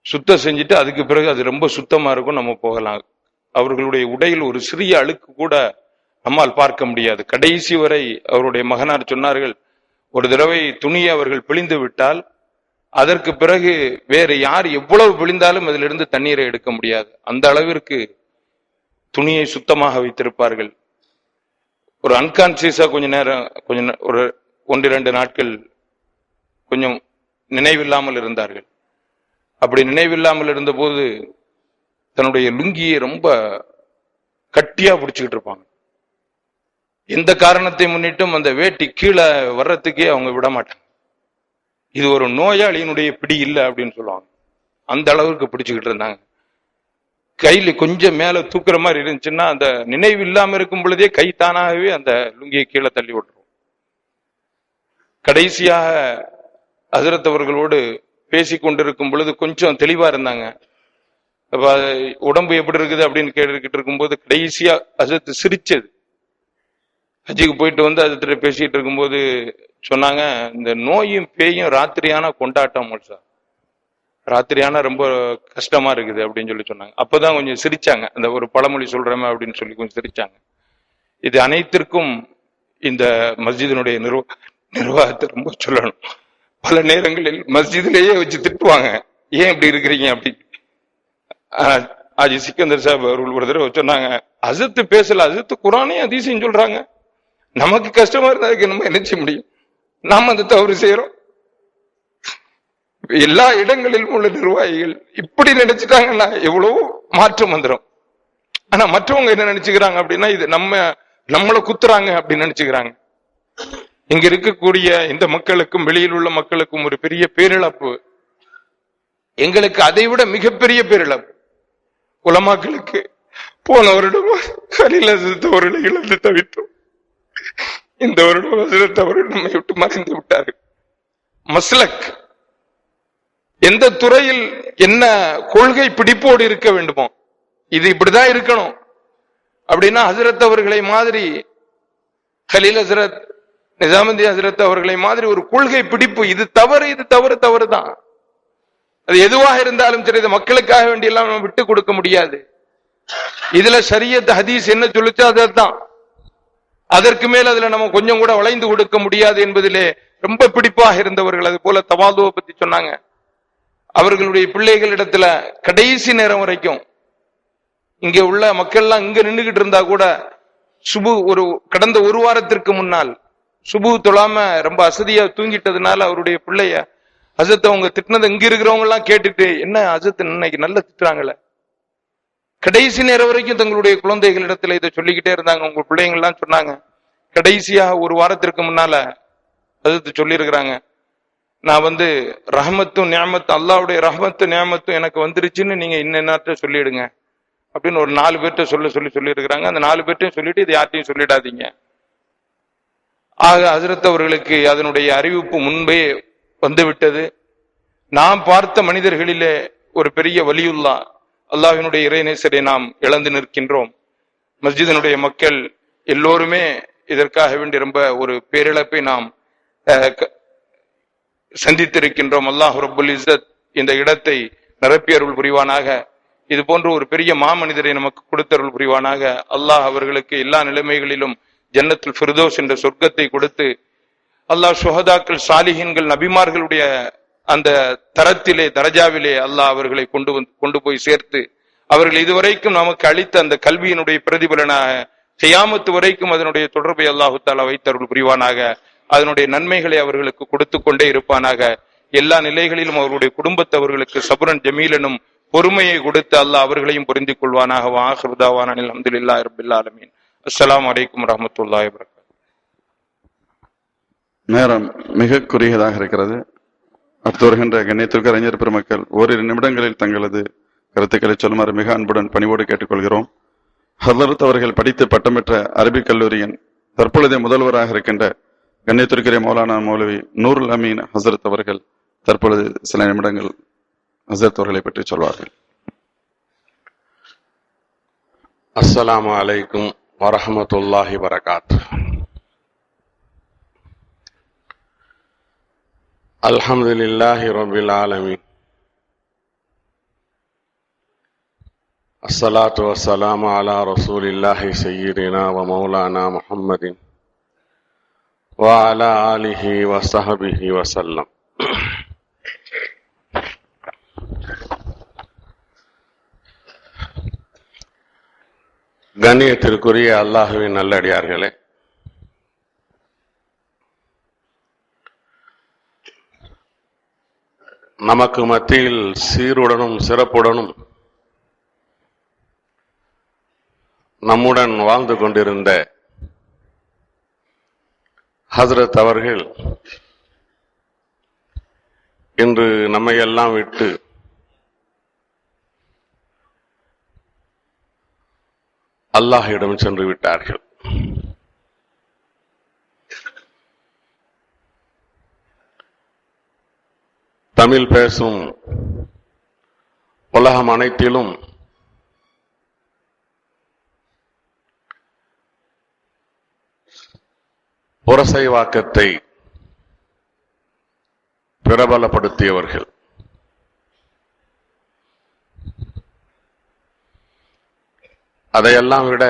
சுத்தம் செஞ்சுட்டு அதுக்கு பிறகு அது ரொம்ப சுத்தமா இருக்கும், நம்ம போகலாம். அவர்களுடைய உடையில் ஒரு சிறிய அழுக்கு கூட நம்மால் பார்க்க முடியாது. கடைசி வரை அவருடைய மகனார் சொன்னார்கள், ஒரு தடவை துணியை அவர்கள் பிழிந்து விட்டால் அதற்கு பிறகு வேற யார் எவ்வளவு பிழிந்தாலும் அதிலிருந்து தண்ணீரை எடுக்க முடியாது. அந்த அளவிற்கு துணியை சுத்தமாக வைத்திருப்பார்கள். ஒரு அன்கான்சியஸா ஒரு 1-2 நாட்கள் கொஞ்சம் நினைவில்லாமல் இருந்தார்கள். அப்படி நினைவில்லாமல் இருந்த போது தன்னுடைய லுங்கியை ரொம்ப கட்டியா பிடிச்சுக்கிட்டு இருப்பாங்க. எந்த காரணத்தை முன்னிட்டும் அந்த வேட்டி கீழே வர்றதுக்கே அவங்க விட மாட்டாங்க. இது ஒரு நோயாளியினுடைய பிடி இல்லை அப்படின்னு சொல்லுவாங்க. அந்த அளவுக்கு பிடிச்சுக்கிட்டு இருந்தாங்க. கையில கொஞ்சம் மேல தூக்குற மாதிரி இருந்துச்சுன்னா அந்த நினைவு இல்லாம இருக்கும் பொழுதே கை தானாகவே அந்த லுங்கியை கீழே தள்ளி விட்டுரும். கடைசியாக ஹசரத் அவர்களோடு பேசி கொண்டிருக்கும் பொழுது கொஞ்சம் தெளிவா இருந்தாங்க. உடம்பு எப்படி இருக்குது அப்படின்னு கேட்டுக்கிட்டு இருக்கும்போது கடைசியா ஹசரத் சிரிச்சது. ஹஜ்ஜுக்கு போயிட்டு வந்து ஹசரத் பேசிட்டு இருக்கும்போது சொன்னாங்க, இந்த நோயும் பேயும் ராத்திரியான கொண்டாட்டம் சார், ராத்திரியான ரொம்ப கஷ்டமா இருக்குது அப்படின்னு சொல்லி சொன்னாங்க. அப்பதான் கொஞ்சம் சிரிச்சாங்க. அந்த ஒரு பழமொழி சொல்றேன் அப்படின்னு சொல்லி கொஞ்சம் சிரிச்சாங்க. இது அனைத்திற்கும் இந்த மஸ்ஜிதினுடைய நிர்வாகத்தை ரொம்ப சொல்லணும். பல நேரங்களில் மஸ்ஜிதிலேயே வச்சு திட்டுவாங்க, ஏன் இப்படி இருக்கிறீங்க அப்படி. ஆஜி சிக்கந்தர் சாஹிப் அவர்கள் ஒரு தடவை சொன்னாங்க, ஹசரத் பேசல, ஹசரத் குரானே ஹதீஸையும் சொல்றாங்க, நமக்கு கஷ்டமா இருந்தா அதுக்கு நம்ம என்ன செய்ய முடியும், நாம அந்த தவறு செய்யறோம். எல்லா இடங்களிலும் உள்ள நிர்வாகிகள் இப்படி நினைச்சிட்டாங்கன்னா எவ்வளவோ மாற்றம் வந்துடும். ஆனா மற்றவங்க என்ன நினைச்சுக்கிறாங்க அப்படின்னா இது நம்மளை குத்துறாங்க அப்படின்னு நினைச்சுக்கிறாங்க. இங்க இருக்கக்கூடிய இந்த மக்களுக்கும் வெளியில் உள்ள மக்களுக்கும் ஒரு பெரிய பேரிழப்பு. எங்களுக்கு அதை விட மிகப்பெரிய பேரிழப்பு உலமாக்களுக்கு. போன வருடம் கலில் ஹசரத் அவர்களை இழந்து தவித்தோம். இந்த வருடம் ஹசரத் அவர்கள் நம்மை விட்டு மறைந்து விட்டார்கள். மஸ்லக் எந்த துறையில் என்ன கொள்கை பிடிப்போடு இருக்க வேண்டுமோ, இது இப்படிதான் இருக்கணும் அப்படின்னா ஹசரத் அவர்களை மாதிரி, கலீல் ஹசரத், நிஜாமுதீன் ஹசரத் அவர்களை மாதிரி ஒரு கொள்கை பிடிப்பு, இது தவறு, இது தவறு, தவறுதான். அது எதுவாக இருந்தாலும் சரி, இது மக்களுக்காக வேண்டியெல்லாம் நம்ம விட்டு கொடுக்க முடியாது. இதுல ஷரியத் ஹதீஸ் என்ன சொல்லுச்சோ அதான், அதற்கு மேல் அதுல நம்ம கொஞ்சம் கூட வளைந்து கொடுக்க முடியாது என்பதிலே ரொம்ப பிடிப்பாக இருந்தவர்கள். அது போல தவாதுவை பத்தி சொன்னாங்க. அவர்களுடைய பிள்ளைகளிடத்துல கடைசி நேரம் வரைக்கும் இங்க உள்ள மக்கள்லாம் இங்க நின்றுகிட்டு இருந்தா கூட சுபு கடந்த ஒரு வாரத்திற்கு முன்னால் சுபு தொழாம ரொம்ப அசதியா தூங்கிட்டதுனால அவருடைய பிள்ளைய ஹசரத் அவங்க திட்டினது இங்க இருக்கிறவங்க எல்லாம் கேட்டுட்டு, என்ன ஹசரத் இன்னைக்கு நல்லா திட்டுறாங்களே. கடைசி நேரம் வரைக்கும் தங்களுடைய குழந்தைகளிடத்துல இதை சொல்லிக்கிட்டே இருந்தாங்க. உங்க பிள்ளைங்க எல்லாம் சொன்னாங்க. கடைசியாக ஒரு வாரத்திற்கு முன்னால ஹசரத் சொல்லி இருக்கிறாங்க, நான் ரஹமத்தும் நியாமத்தும் அல்லாஹ்வுடைய ரஹமத்தும் நியாமத்தும் எனக்கு வந்துருச்சுன்னு நீங்க இன்னத்த சொல்லிடுங்க அப்படின்னு ஒரு 4 பேர்ட்ட சொல்லி இருக்கிறாங்க. அந்த 4 பேர்ட்டையும் சொல்லிட்டு இது யார்ட்டையும் சொல்லிடாதீங்க. ஆக ஹஜ்ரத் அவர்களுக்கு அதனுடைய அறிவிப்பு முன்பே வந்துவிட்டது. நாம் பார்த்த மனிதர்களிலே ஒரு பெரிய வலியுல்லா அல்லாஹ்வினுடைய இறைநேசரை நாம் இழந்து நிற்கின்றோம். மஸ்ஜிதினுடைய மக்கள் எல்லோருமே இதற்காக வேண்டி ரொம்ப ஒரு பேரிழப்பை நாம் சந்தித்திருக்கின்றோம். அல்லாஹ் ரப்புல் இஸ்ஸத் இந்த இடத்தை நிரப்பியருள் புரிவானாக. இது போன்ற ஒரு பெரிய மாமனிதரை நமக்கு கொடுத்தருள் புரிவானாக. அல்லாஹ் அவர்களுக்கு எல்லா நிலைமைகளிலும் ஜன்னத்துல் ஃபிர்தௌஸ் என்ற சொர்க்கத்தை கொடுத்து அல்லாஹ் சுஹதாக்கள் சாலிஹீன்கள் நபிமார்களுடைய அந்த தரத்திலே தரஜாவிலே அல்லாஹ் அவர்களை கொண்டு போய் சேர்த்து அவர்கள் இதுவரைக்கும் நமக்கு அளித்த அந்த கல்வியினுடைய பிரதிபலனாக கியாமத்து வரைக்கும் அதனுடைய தொடர்பை அல்லாஹு தஆலா வைத்தருள் புரிவானாக. அதனுடைய நன்மைகளை அவர்களுக்கு கொடுத்து கொண்டே இருப்பானாக. எல்லா நிலைகளிலும் அவர்களுடைய குடும்பத்தவர்களுக்கு சபுரன் ஜமீலனும் பொறுமையை கொடுத்து அல்லாஹ் அவர்களையும் பொருந்திக் கொள்வானாக. வஆகிரு தஅவானா அல்ஹம்துலில்லாஹி ரப்பில் ஆலமீன். அஸ்ஸலாமு அலைக்கும் வரஹ்மத்துல்லாஹி வபரகாத்துஹு. நேரம் மிக குறுகியதாக இருக்கிறது. அடுத்து வருகின்ற கண்ணியத்திற்கு அறிஞர் பெருமக்கள் ஓரிரு நிமிடங்களில் தங்களது கருத்துக்களை சொல்லுமாறு மிக அன்புடன் பணிவோடு கேட்டுக்கொள்கிறோம். ஹதரத் அவர்கள் படித்து பட்டம் பெற்ற அரபிக் கல்லூரியின் தற்பொழுதைய முதல்வராக இருக்கின்ற கண்ணியத்திற்குரிய மௌலானா மௌலவி நூருல் அமீன் ஹசரத் அவர்கள் தற்பொழுது சில நிமிடங்கள் ஹசரத் அவர்களை பற்றி சொல்வார்கள். அஸ்ஸலாமு அலைக்கும் வரஹ்மத்துல்லாஹி வபரகாத்துஹு. அல்ஹம்துலில்லாஹி ரப்பில் ஆலமீன். அஸ்ஸலாத்து வஸ்ஸலாமு அலா ரசூலில்லாஹி சய்யிதினா வ மௌலானா முஹம்மதின் வ அலா ஆலிஹி வ ஸஹ்பிஹி வஸல்லம். கண்ணியத்திற்குரிய அல்லாஹ்வின் நல்லடியார்களே, நமக்கு மத்தியில் சீருடனும் சிறப்புடனும் நம்முடன் வாழ்ந்து கொண்டிருந்த ஹஜ்ரத் அவர்கள் இன்று நம்மையெல்லாம் விட்டு அல்லாஹ்விடம் சென்று விட்டார்கள். தமிழ் பேசும் உலகம் அனைத்திலும் புரசைவாக்கத்தை பிரபலப்படுத்தியவர்கள். அதையெல்லாம் விட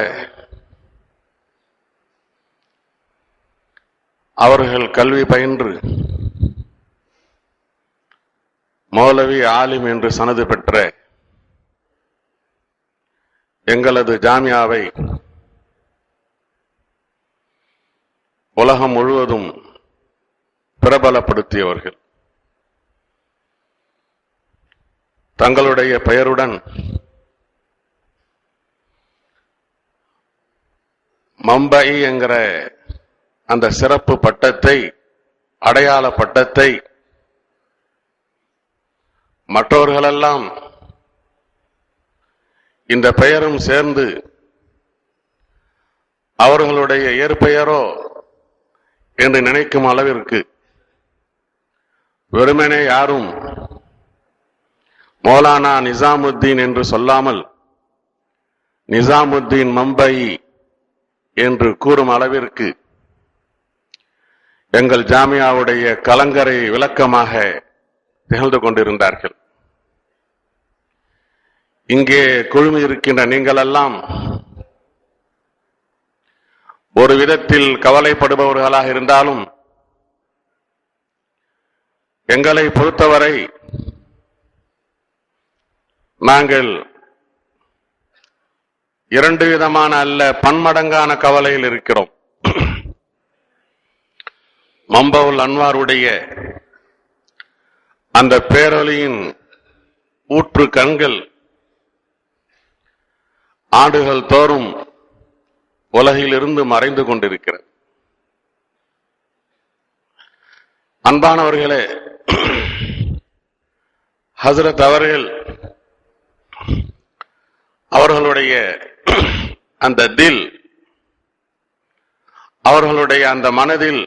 அவர்கள் கல்வி பயின்று மௌலவி ஆலிம் என்று சனது பெற்ற எங்களது ஜாமியாவை உலகம் முழுவதும் பிரபலப்படுத்தியவர்கள். தங்களுடைய பெயருடன் மம்பை என்கிற அந்த சிறப்பு பட்டத்தை, அடையாள பட்டத்தை மற்றவர்களெல்லாம் இந்த பெயரும் சேர்ந்து அவர்களுடைய இயற்பெயரோ என்று நினைக்கும் அளவிற்கு வெறுமனே யாரும் மௌலானா நிசாமுத்தீன் என்று சொல்லாமல் நிசாமுத்தீன் மம்பை என்று கூறும் அளவிற்கு எங்கள் ஜாமியாவுடைய கலங்கரை விளக்கமாக திகழ்ந்து கொண்டிருந்தார்கள். இங்கே குழுமி இருக்கின்ற நீங்களெல்லாம் ஒரு விதத்தில் கவலைப்படுபவர்களாக இருந்தாலும் எங்களை பொறுத்தவரை நாங்கள் 2 விதமான அல்ல, பன்மடங்கான கவலையில் இருக்கிறோம். மம்பவுல் அன்வாருடைய அந்த பேரொலியின் ஊற்று கண்கள் ஆண்டுகள் தோறும் உலகிலிருந்து மறைந்து கொண்டிருக்கிறது. அன்பானவர்களே, ஹசரத் அவர்கள் அவர்களுடைய அந்த தில், அவர்களுடைய அந்த மனதில்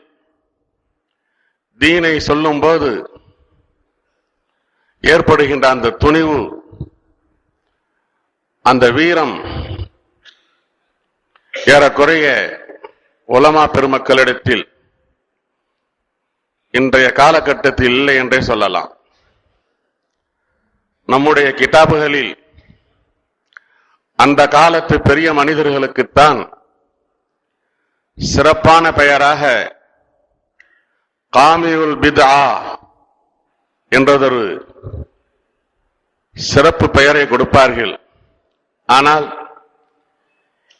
தீனை சொல்லும் போது ஏற்படுகின்ற அந்த துணிவு, அந்த வீரம் ஏறக்குறைய உலமா பெருமக்களிடத்தில் இன்றைய காலகட்டத்தில் இல்லை என்றே சொல்லலாம். நம்முடைய கிதாபுகளில் அந்த காலத்து பெரிய மனிதர்களுக்குத்தான் சிறப்பான பெயராக காமியுல் பித்ஆ என்றதொரு சிறப்பு பெயரை கொடுப்பார்கள். ஆனால்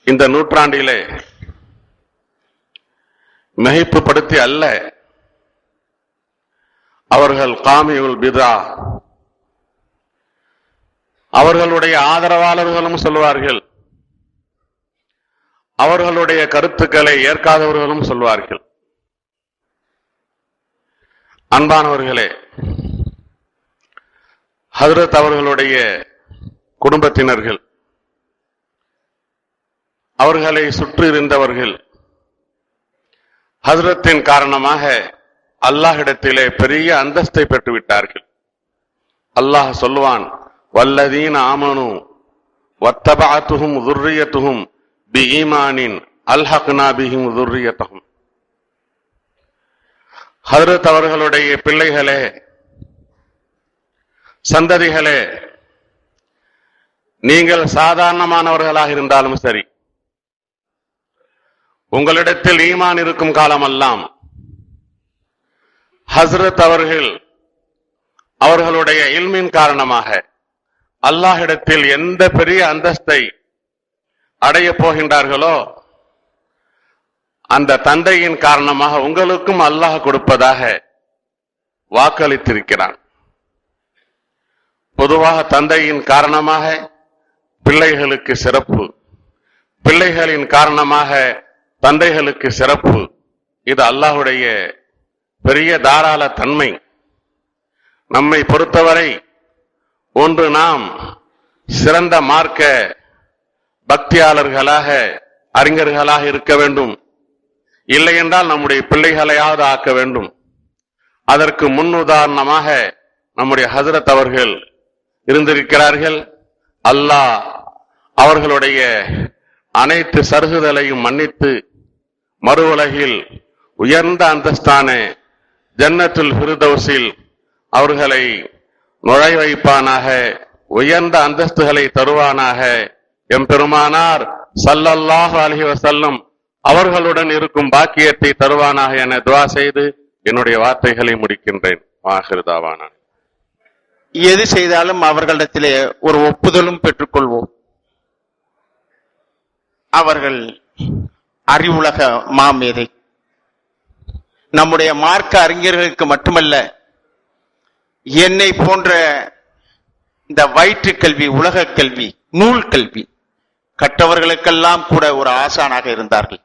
இந்த நூற்றாண்டிலே மிகைப்புப்படுத்தி அல்ல, அவர்கள் காமியுல் பித்ஆ, அவர்களுடைய ஆதரவாளர்களும் சொல்வார்கள், அவர்களுடைய கருத்துக்களை ஏற்காதவர்களும் சொல்வார்கள். அன்பானவர்களே, ஹஜ்ரத் அவர்களுடைய குடும்பத்தினர்கள், அவர்களை சுற்றி இருந்தவர்கள் ஹஜ்ரத்தின் காரணமாக அல்லாஹ்விடத்திலே பெரிய அந்தஸ்தை பெற்றுவிட்டார்கள். அல்லாஹ் சொல்லுவான், வல்லதீன ஆமனு வத்தபஅத்துஹும் ذُرِّيَّتُهُم பிஈமானின் அல்ஹக்னா பிஹிம் ذُرِّيَّتَهُம். ஹஜ்ரத் அவர்களுடைய பிள்ளைகளே, சந்ததிகளே, நீங்கள் சாதாரணமானவர்களாக இருந்தாலும் சரி, உங்களிடத்தில் ஈமான் இருக்கும் காலமெல்லாம் ஹஜ்ரத் அவர்கள் அவர்களுடைய இல்மின் காரணமாக அல்லாஹ்விடத்தில் எந்த பெரிய அந்தஸ்தை அடைய போகின்றார்களோ அந்த தந்தையின் காரணமாக உங்களுக்கும் அல்லாஹ் கொடுப்பதாக வாக்களித்திருக்கிறான். பொதுவாக தந்தையின் காரணமாக பிள்ளைகளுக்கு சிறப்பு, பிள்ளைகளின் காரணமாக தந்தைகளுக்கு சிறப்பு. இது அல்லாஹ்வுடைய பெரிய தாராள தன்மை. நம்மை பொறுத்தவரை ஒன்று நாம் சிறந்த மார்க்க பக்தியாளர்களாக, அறிஞர்களாக இருக்க வேண்டும், இல்லை என்றால் நம்முடைய பிள்ளைகளையாவது ஆக்க வேண்டும். அதற்கு முன் உதாரணமாக நம்முடைய ஹஜ்ரத் அவர்கள் இருந்திருக்கிறார்கள். அல்லாஹ் அவர்களுடைய அனைத்து சருகுதலையும் மன்னித்து மறு உலகில் உயர்ந்த அந்தஸ்தான ஜன்னத்துல் ஃபிர்தௌஸில் அவர்களை நுழைய வைப்பானாக, உயர்ந்த அந்தஸ்துகளை தருவானாக. எம்பெருமானார் ஸல்லல்லாஹு அலைஹி வஸல்லம் அவர்களுடன் இருக்கும் பாக்கியத்தை தருவானாக என துஆ செய்து என்னுடைய வார்த்தைகளை முடிக்கின்றேன். ஆகிர் தாவானா. எது செய்தாலும் அவர்களிடத்திலே ஒரு ஒப்புதலும் பெற்றுக்கொள்வோம். அவர்கள் அறிவுலக மாமேதை. நம்முடைய மார்க்க அறிஞர்களுக்கு மட்டுமல்ல, என்னை போன்ற இந்த வயிற்று கல்வி, உலக கல்வி, நூல் கல்வி கற்றவர்களுக்கெல்லாம் கூட ஒரு ஆசானாக இருந்தார்கள்.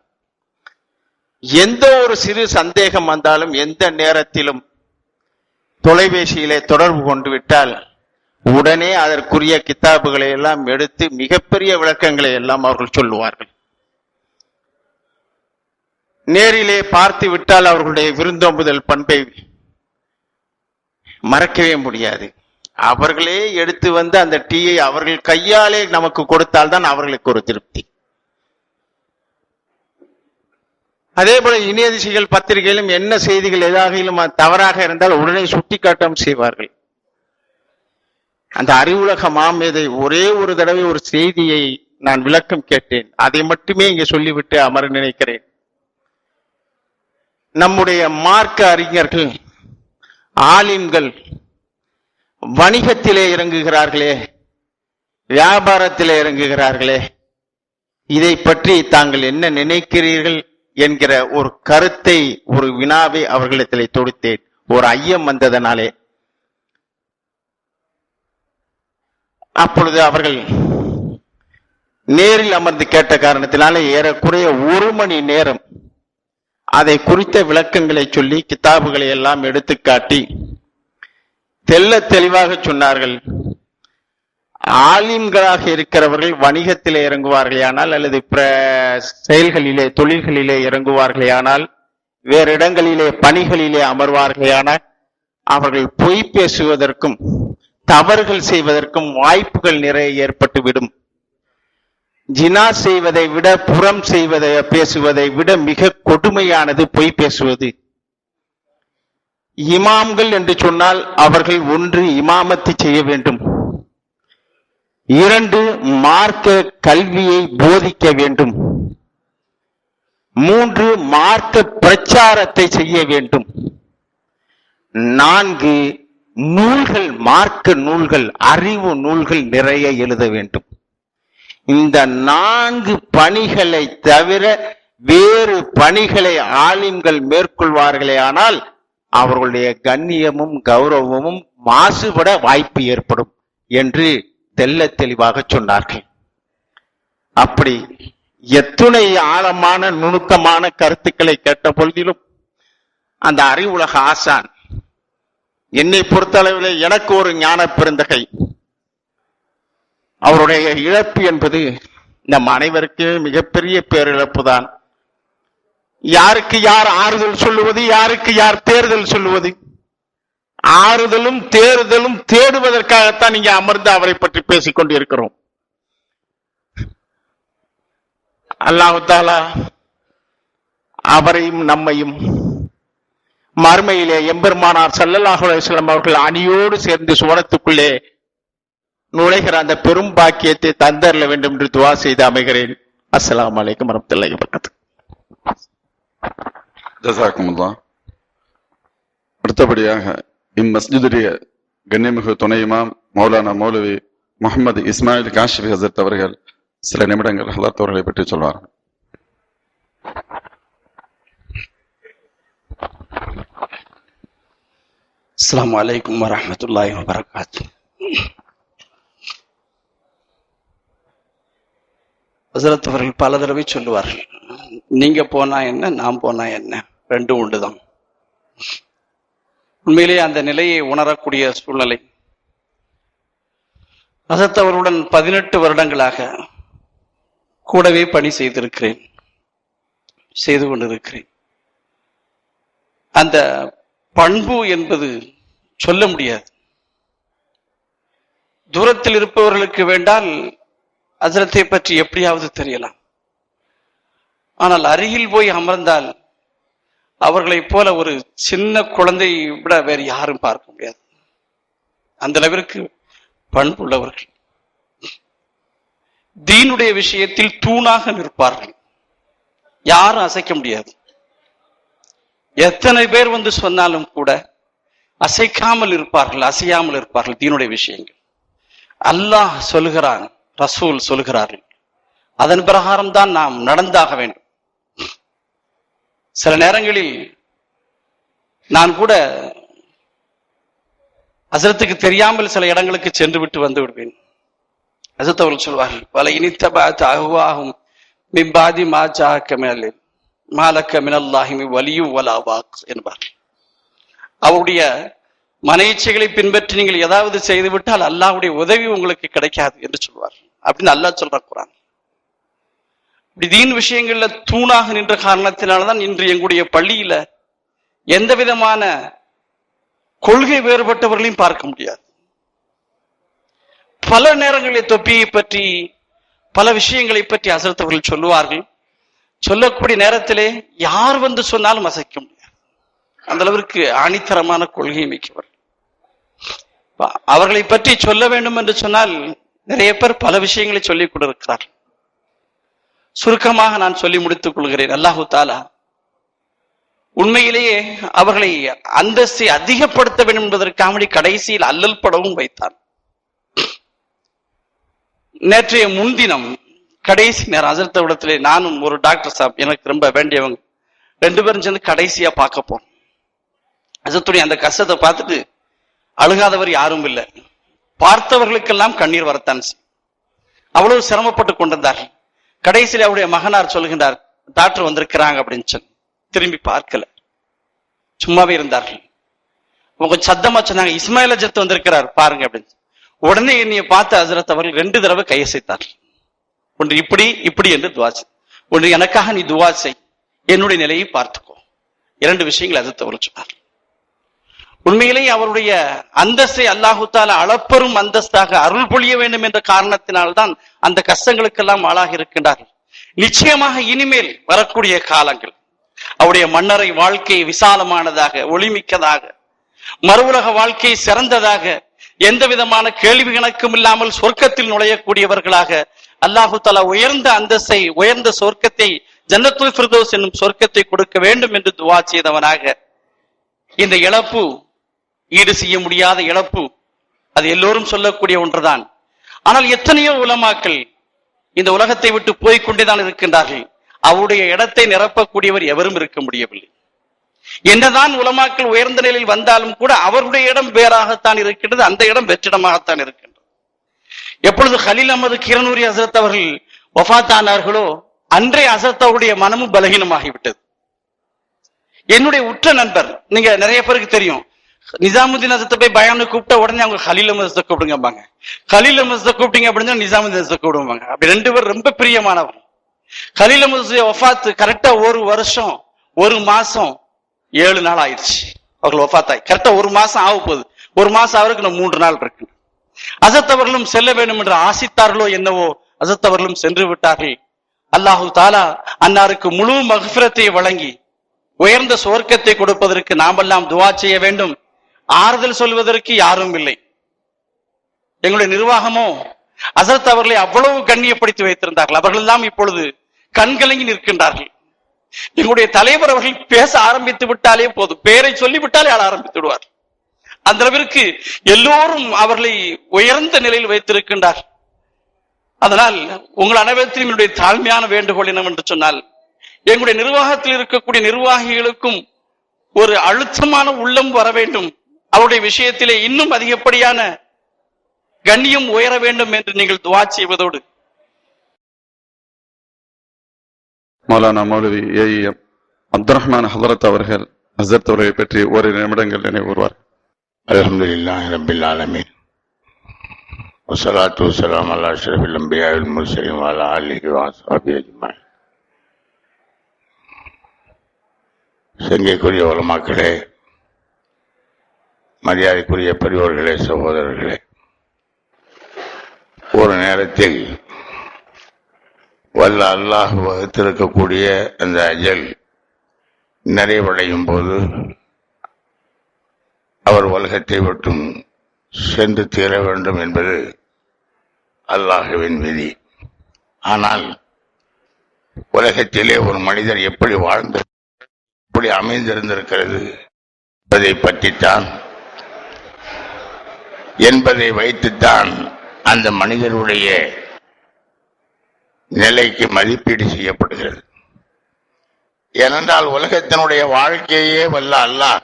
எந்த ஒரு சிறு சந்தேகம் வந்தாலும் எந்த நேரத்திலும் தொலைபேசியிலே தொடர்பு கொண்டு விட்டால் உடனே அதற்குரிய கித்தாபுகளை எல்லாம் எடுத்து மிகப்பெரிய விளக்கங்களை எல்லாம் அவர்கள் சொல்லுவார்கள். நேரிலே பார்த்து விட்டால் அவர்களுடைய விருந்தோம்புதல் பண்பை மறக்கவே முடியாது. அவர்களே எடுத்து வந்து அந்த டீயை அவர்கள் கையாலே நமக்கு கொடுத்தால்தான் அவர்களுக்கு ஒரு திருப்தி. அதே போல இணையதிசிகள் பத்திரிகையிலும் என்ன செய்திகள் ஏதாகிலும் தவறாக இருந்தால் உடனே சுட்டிக்காட்டம் செய்வார்கள். அந்த அறிவுலக மாமேதை ஒரே ஒரு தடவை ஒரு செய்தியை நான் விளக்கம் கேட்டேன், அதை மட்டுமே இங்கே சொல்லிவிட்டு அமர நினைக்கிறேன். நம்முடைய மார்க்க அறிஞர்கள், ஆலிம்கள் வணிகத்திலே இறங்குகிறார்களே, வியாபாரத்திலே இறங்குகிறார்களே, இதை பற்றி தாங்கள் என்ன நினைக்கிறீர்கள் என்கிற ஒரு கருத்தை, ஒரு வினாவை அவர்களிடத்திலே தொடுத்தேன். ஒரு ஐயம் வந்ததனாலே அப்பொழுது அவர்கள் நேரில் அமர்ந்து கேட்ட காரணத்தினாலே ஏறக்குறைய 1 மணி நேரம் அதை குறித்த விளக்கங்களை சொல்லி கிதாபுகளை எல்லாம் எடுத்து காட்டி தெள்ளத் தெளிவாக சொன்னார்கள். ஆலிம்களாக இருக்கிறவர்கள் வணிகத்திலே இறங்குவார்களேயானால் அல்லது செயல்களிலே தொழில்களிலே இறங்குவார்களேயானால் வேறு இடங்களிலே பணிகளிலே அமர்வார்களேயானால் அவர்கள் பொய் பேசுவதற்கும் தவறுகள் செய்வதற்கும் வாய்ப்புகள் நிறைய ஏற்பட்டுவிடும். ஜினா செய்வதை விட புறம் பேசுவதை விட மிக கொடுமையானது பொய் பேசுவது. இமாம்கள் என்று சொன்னால் அவர்கள் 1 இமாமத்தை செய்ய வேண்டும், 2 மார்க்க கல்வியை போதிக்க வேண்டும், 3 மார்க்க பிரச்சாரத்தை செய்ய வேண்டும், 4 நூல்கள், மார்க்க நூல்கள், அறிவு நூல்கள் நிறைய எழுத வேண்டும். இந்த 4 பணிகளை தவிர வேறு பணிகளை ஆலிம்கள் மேற்கொள்வார்களே ஆனால் அவர்களுடைய கண்ணியமும் கௌரவமும் மாசுபட வாய்ப்பு ஏற்படும் என்று தெள்ளத் தெளிவாக சொன்னார்கள். அப்படி எத்துணை ஆழமான நுணுக்கமான கருத்துக்களை கேட்ட பொழுதிலும் அந்த அறிவுலக ஆசான் என்னை பொறுத்தளவில் எனக்கு ஒரு ஞான பெருந்தகை. அவருடைய இழப்பு என்பது நம் அனைவருக்கு மிகப்பெரிய பேரிழப்பு தான். யாருக்கு யார் ஆறுதல் சொல்லுவது, யாருக்கு யார் தேர்தல் சொல்லுவது? ஆறுதலும் தேர்தலும் தேடுவதற்காகத்தான் இங்கே அமர்ந்து அவரை பற்றி பேசிக் கொண்டிருக்கிறோம். அல்லாஹ் தஆலா அவரையும் நம்மையும் மறுமையிலே எம்பெருமானார் ஸல்லல்லாஹு அலைஹி வஸல்லம் அவர்கள் அணியோடு சேர்ந்து சுவனத்துக்குள்ளே நுழைகிற அந்த பெரும் பாக்கியத்தை தந்தரல வேண்டும் என்று துவா செய்து அமைகிறேன். அஸ்ஸலாமு அலைக்கும் வரஹ்மத்துல்லாஹி வபரகாத்துஹு. ஜஸாக்குமுல்லாஹ். அடுத்தபடியாக இம்மஸ்ஜிதுடைய கண்ணியமிகு துணை இமாம் மௌலானா மௌலவி முஹம்மது இஸ்மாயில் காஷிஃபி ஹஸரத் அவர்கள் சில நிமிடங்கள் ஹலரத் அவர்களை பற்றி சொல்வார்கள். அஸ்ஸலாமு அலைக்கும் வரஹ்மத்துல்லாஹி வபரகாத்துஹு. ஹஸரத் அவர்கள் பல தடவை சொல்லுவார்கள், நீங்க போனா என்ன, நான் போனா என்ன, ரெண்டும் ஒன்றுதான். உண்மையிலேயே அந்த நிலையை உணரக்கூடிய சூழ்நிலை. ஹஸரத் அவர்களுடன் 18 வருடங்களாக கூடவே பணி செய்து கொண்டிருக்கிறேன். அந்த பண்பு என்பது சொல்ல முடியாது. தூரத்தில் இருப்பவர்களுக்கு வேண்டால் ஹஸரத்தை பற்றி எப்படியாவது தெரியலாம். ஆனால் அருகில் போய் அமர்ந்தால் அவர்களைப் போல ஒரு சின்ன குழந்தையை விட வேறு யாரும் பார்க்க முடியாது. அந்த அளவிற்கு பண்புள்ளவர்கள். தீனுடைய விஷயத்தில் தூணாக நிற்பார்கள், யாரும் அசைக்க முடியாது. எத்தனை பேர் வந்து சொன்னாலும் கூட அசைக்காமல் இருப்பார்கள், அசையாமல் இருப்பார்கள். தீனுடைய விஷயங்கள் அல்லாஹ் சொல்லுகிறான், ரசூல் சொல்லுகிறார்கள், அதன் பிரகாரம் தான் நாம் நடந்தாக வேண்டும். சில நேரங்களில் நான் கூட ஹஸரத்துக்கு தெரியாமல் சில இடங்களுக்கு சென்று விட்டு வந்து விடுவேன். ஹஸரத் அவர்கள் சொல்வார்கள், பல இனித்தபாத் அஹ்வாஹும் மின் பாதி மா ஜாஅக மினல் இல்ம் மா லக மினல்லாஹி மின் வலியும் வலா வாக் என்பார்கள். அவருடைய மனைச்சைகளை பின்பற்றி நீங்கள் ஏதாவது செய்துவிட்டால் அல்லாஹ்வுடைய உதவி உங்களுக்கு கிடைக்காது என்று சொல்வார்கள். அப்படின்னு அல்லாஹ் சொல்ற குர்ஆன். இப்படி தீன் விஷயங்கள்ல தூணாக நின்ற காரணத்தினால்தான் இன்று எங்களுடைய பள்ளியில எந்த விதமான கொள்கை வேறுபட்டவர்களையும் பார்க்க முடியாது. பல நேரங்களில் தொப்பியை பற்றி பல விஷயங்களை பற்றி ஹஸரத் அவர்கள் சொல்லுவார்கள். சொல்லக்கூடிய நேரத்திலே யார் வந்து சொன்னாலும் அசைக்க முடியாது. அந்த அளவிற்கு ஆணித்தரமான கொள்கை மிக்கவர். அவர்களை பற்றி சொல்ல வேண்டும் என்று சொன்னால் நிறைய பேர் பல விஷயங்களை சொல்லிக் கொண்டிருக்கிறார்கள். சுருக்கமாக நான் சொல்லி முடித்துக் கொள்கிறேன். அல்லாஹு தஆலா உண்மையிலேயே அவர்களை அந்தஸ்தை அதிகப்படுத்த வேண்டும் என்பதற்காக கடைசியில் அல்லல் படவும் வைத்தான். நேற்றைய முன்தினம் கடைசி நேரம் ஹஸரத் இடத்திலே நானும் ஒரு டாக்டர் சாப் எனக்கு ரொம்ப வேண்டியவங்க 2 பேரும் சேர்ந்து கடைசியா பார்க்க போனோம். ஹஸரத்துடைய அந்த கஷ்டத்தை பார்த்துட்டு அழுகாதவர் யாரும் இல்லை. பார்த்தவர்களுக்கெல்லாம் கண்ணீர் வரத்தான். அவ்வளவு சிரமப்பட்டு கொண்டிருந்தார்கள். கடைசியில் அவருடைய மகனார் சொல்கின்றார், டாக்டர் வந்திருக்கிறாங்க அப்படின்னு சொல்லி திரும்பி பார்க்கல, சும்மாவே இருந்தார்கள். கொஞ்சம் சத்தமா சொன்னாங்க, இஸ்மாயில் ஹஜ்ரத் வந்திருக்கிறார் பாருங்க அப்படின்னு. உடனே என்னைய பார்த்து ஹஜ்ரத் அவர்கள் 2 தடவை கையசைத்தார். ஒன்று இப்படி இப்படி என்று துவா செய், ஒன்று எனக்காக நீ துவா செய், என்னுடைய நிலையை பார்த்துக்கோ. 2 விஷயங்கள் ஹஜ்ரத் அவர்கள் சொன்னார். உண்மையிலேயே அவருடைய அந்தஸ்தை அல்லாஹு தஆலா அளப்பெரும் அந்தஸ்தாக அருள் பொழிய வேண்டும் என்ற காரணத்தினால்தான் அந்த கஷ்டங்களுக்கெல்லாம் ஆளாகி இருக்கின்றார்கள். நிச்சயமாக இனிமேல் வரக்கூடிய காலங்கள் அவருடைய மன்னரை வாழ்க்கை விசாலமானதாக, ஒளிமிக்கதாக, மறுவுலக வாழ்க்கை சிறந்ததாக, எந்த விதமான கேள்வி கணக்கும் இல்லாமல் சொர்க்கத்தில் நுழையக்கூடியவர்களாக அல்லாஹு தஆலா உயர்ந்த அந்தஸ்தை, உயர்ந்த சொர்க்கத்தை, ஜன்னத்துல் ஃபிர்தௌஸ் என்னும் சொர்க்கத்தை கொடுக்க வேண்டும் என்று துவா செய்தவனாக, இந்த இழப்பு ஈடு செய்ய முடியாத இழப்பு, அது எல்லோரும் சொல்லக்கூடிய ஒன்றுதான். ஆனால் எத்தனையோ உலமாக்கள் இந்த உலகத்தை விட்டு போய்கொண்டேதான் இருக்கின்றார்கள். அவருடைய இடத்தை நிரப்பக்கூடியவர் எவரும் இருக்க முடியவில்லை. என்னதான் உலமாக்கள் உயர்ந்த நிலையில் வந்தாலும் கூட அவருடைய இடம் வேறாகத்தான் இருக்கின்றது, அந்த இடம் வெற்றிடமாகத்தான் இருக்கின்றது. எப்பொழுது கலீல் அஹ்மது கிரனூரி ஹசரத் அவர்கள் வஃபாத்தானார்களோ அன்றே ஹசரத் அவருடைய மனமும் பலகீனமாகிவிட்டது. என்னுடைய உற்ற நண்பர், நீங்க நிறைய பேருக்கு தெரியும், நிஜாமுதீன் ஹசரத்தை போய் பயானு கூப்பிட்ட உடனே அவங்க கலீல் அஹ்மது ஹசரத்தை கூப்பிடுங்கம்பாங்க. கலீல் அஹ்மது ஹசரத்தை கூப்பிட்டீங்க அப்படின்னா நிஜாமுதீன் ஹசரத்தை கூப்பிடுவாங்க. அப்படி 2 பேர் ரொம்ப பிரியமானவர். கலீல் அஹ்மது வஃபாத் கரெக்டா 1 வருஷம் 1 மாசம் 7 நாள் ஆயிடுச்சு. அவர்கள் வஃபாத்தாய் கரெக்டா 1 மாசம் ஆக போகுது. 1 மாசம் அவருக்கு இன்னும் 3 நாள் இருக்கு. ஹசரத் அவர்களும் செல்ல வேண்டும் என்று ஆசித்தார்களோ என்னவோ, ஹசரத் அவர்களும் சென்று விட்டார்கள். அல்லாஹு தஆலா அன்னாருக்கு முழு மக்ஃபிரத்தை வழங்கி உயர்ந்த சுவர்க்கத்தை கொடுப்பதற்கு நாமெல்லாம் துஆ செய்ய வேண்டும். ஆறுதல் சொல்வதற்கு யாரும் இல்லை. எங்களுடைய நிர்வாகமோ ஹசரத் அவர்களை அவ்வளவு கண்ணியப்படுத்தி வைத்திருந்தார்கள். அவர்கள் எல்லாம் இப்பொழுது கண்கலங்கி நிற்கின்றார்கள். எங்களுடைய தலைவர் அவர்கள் பேச ஆரம்பித்து விட்டாலே போதும், பெயரை சொல்லிவிட்டாலே ஆள ஆரம்பித்து விடுவார். அந்த அளவிற்கு எல்லோரும் அவர்களை உயர்ந்த நிலையில் வைத்திருக்கின்றார். அதனால் உங்கள் அனைவரத்திலும் என்னுடைய தாழ்மையான வேண்டுகோள் என்னவென்று சொன்னால், எங்களுடைய நிர்வாகத்தில் இருக்கக்கூடிய நிர்வாகிகளுக்கும் ஒரு அழுத்தமான உள்ளம் வர வேண்டும். அவருடைய விஷயத்திலே இன்னும் அதிகப்படியான கண்ணியம் உயர வேண்டும் என்று நீங்கள் துஆ செய்வதோடு, மௌலானா மௌலவி ஏஎம் அப்துல் ரஹ்மான் ஹதரத் அவர்கள் ஹஸரத் அவர்களை பற்றி 1 நிமிடங்கள் நினைவுறுவார். அல்ஹம்துலில்லாஹி ரப்பில் ஆலமீன் வஸ்ஸலாத்து வஸ்ஸலாமு அலா அஷ்ரஃபில் அன்பியா வல் முர்ஸலீன் வ அலா ஆலிஹி வ அஸ்ஹாபிஹி அஜ்மஈன். சங்கைக்குரிய உலமாக்களே, மரியாதைக்குரிய பெரியோர்களே, சகோதரர்களே, ஒரு நேரத்தில் வல்ல அல்லாஹ் வகுத்திருக்கக்கூடிய அந்த அஜல் நிறைவடையும் போது அவர் உலகத்தை விட்டும் சென்று தீர வேண்டும் என்பது அல்லாஹ்வின் விதி. ஆனால் உலகத்திலே ஒரு மனிதர் எப்படி வாழ்ந்து எப்படி அமைந்திருந்திருக்கிறது என்பதை வைத்துத்தான் அந்த மனிதனுடைய நிலைக்கு மதிப்பீடு செய்யப்படுகிறது. ஏனென்றால் உலகத்தினுடைய வாழ்க்கையே வல்ல அல்லாஹ்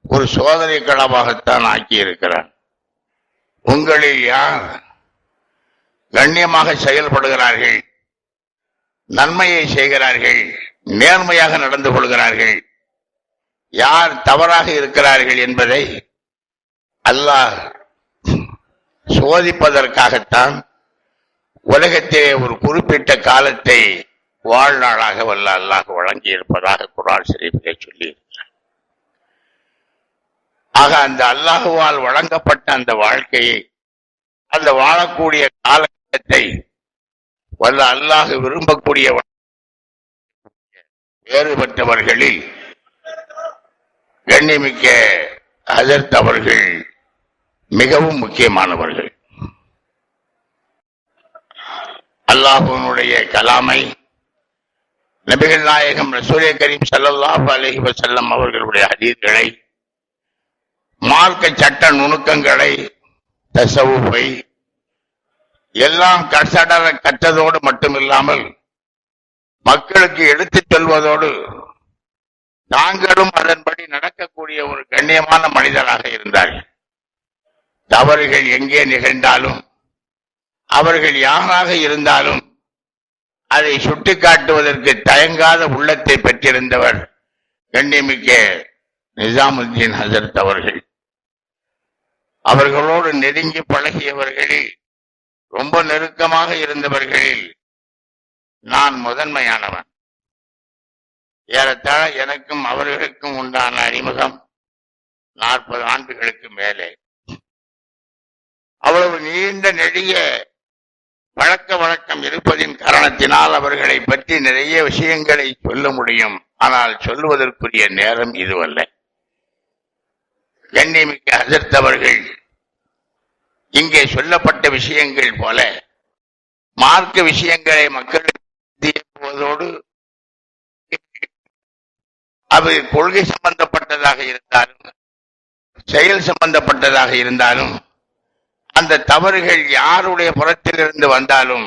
ஒரு சோதனை களமாகத்தான் ஆக்கியிருக்கிறார். உங்களில் யார் கண்ணியமாக செயல்படுகிறார்கள், நன்மையை செய்கிறார்கள், நேர்மையாக நடந்து கொள்கிறார்கள், யார் தவறாக இருக்கிறார்கள் என்பதை அல்லாஹ் சோதிப்பதற்காகத்தான் உலகத்திலே ஒரு குறிப்பிட்ட காலத்தை வாழ்நாளாக வல்ல அல்லாஹ் வழங்கி இருப்பதாக குர்ஆன் ஷரீஃபிலே சொல்லியிருக்கிறார். ஆக அந்த அல்லாஹுவால் வழங்கப்பட்ட அந்த வாழ்க்கையை, அந்த வாழக்கூடிய காலகட்டத்தை வல்ல அல்லாஹ் விரும்பக்கூடிய வேறுபட்டவர்களில் கண்ணியமிக்க ஹஸரத் அவர்கள் மிகவும் முக்கியமானவர்கள். அல்லாஹ்வுடைய கலாமை, நபிகள் நாயகம் ரசூலே கரீம் ஸல்லல்லாஹு அலைஹி வஸல்லம் அவர்களுடைய ஹதீஸ்களை, மார்க்க சட்ட நுணுக்கங்களை, தஸவுஃபை எல்லாம் கசடர கற்றதோடு மட்டுமில்லாமல் மக்களுக்கு எடுத்துச் சொல்வதோடு தாங்களும் அதன்படி நடக்கக்கூடிய ஒரு கண்ணியமான மனிதராக இருந்தார்கள். தவறுகள் எங்கே நிகழ்ந்தாலும், அவர்கள் யாராக இருந்தாலும் அதை சுட்டிக்காட்டுவதற்கு தயங்காத உள்ளத்தை பெற்றிருந்தவர் கண்ணியமிக்க நிஜாமுத்தீன் ஹசரத் அவர்கள். அவர்களோடு நெருங்கி பழகியவர்களில், ரொம்ப நெருக்கமாக இருந்தவர்களில் நான் முதன்மையானவன். ஏறத்தாழ எனக்கும் அவர்களுக்கும் உண்டான அறிமுகம் 40 ஆண்டுகளுக்கு மேலே. அவ்வளவு நீண்ட நெடிய பழக்க வழக்கம் இருப்பதின் காரணத்தினால் அவர்களை பற்றி நிறைய விஷயங்களை சொல்ல முடியும். ஆனால் சொல்லுவதற்குரிய நேரம் இதுவல்ல. கண்ணியமிக்க ஹசரத் அவர்கள் இங்கே சொல்லப்பட்ட விஷயங்கள் போல மார்க்க விஷயங்களை மக்களுக்கு அது கொள்கை சம்பந்தப்பட்டதாக இருந்தாலும் செயல் சம்பந்தப்பட்டதாக இருந்தாலும், அந்த தவறுகள் யாருடைய புறத்திலிருந்து வந்தாலும்,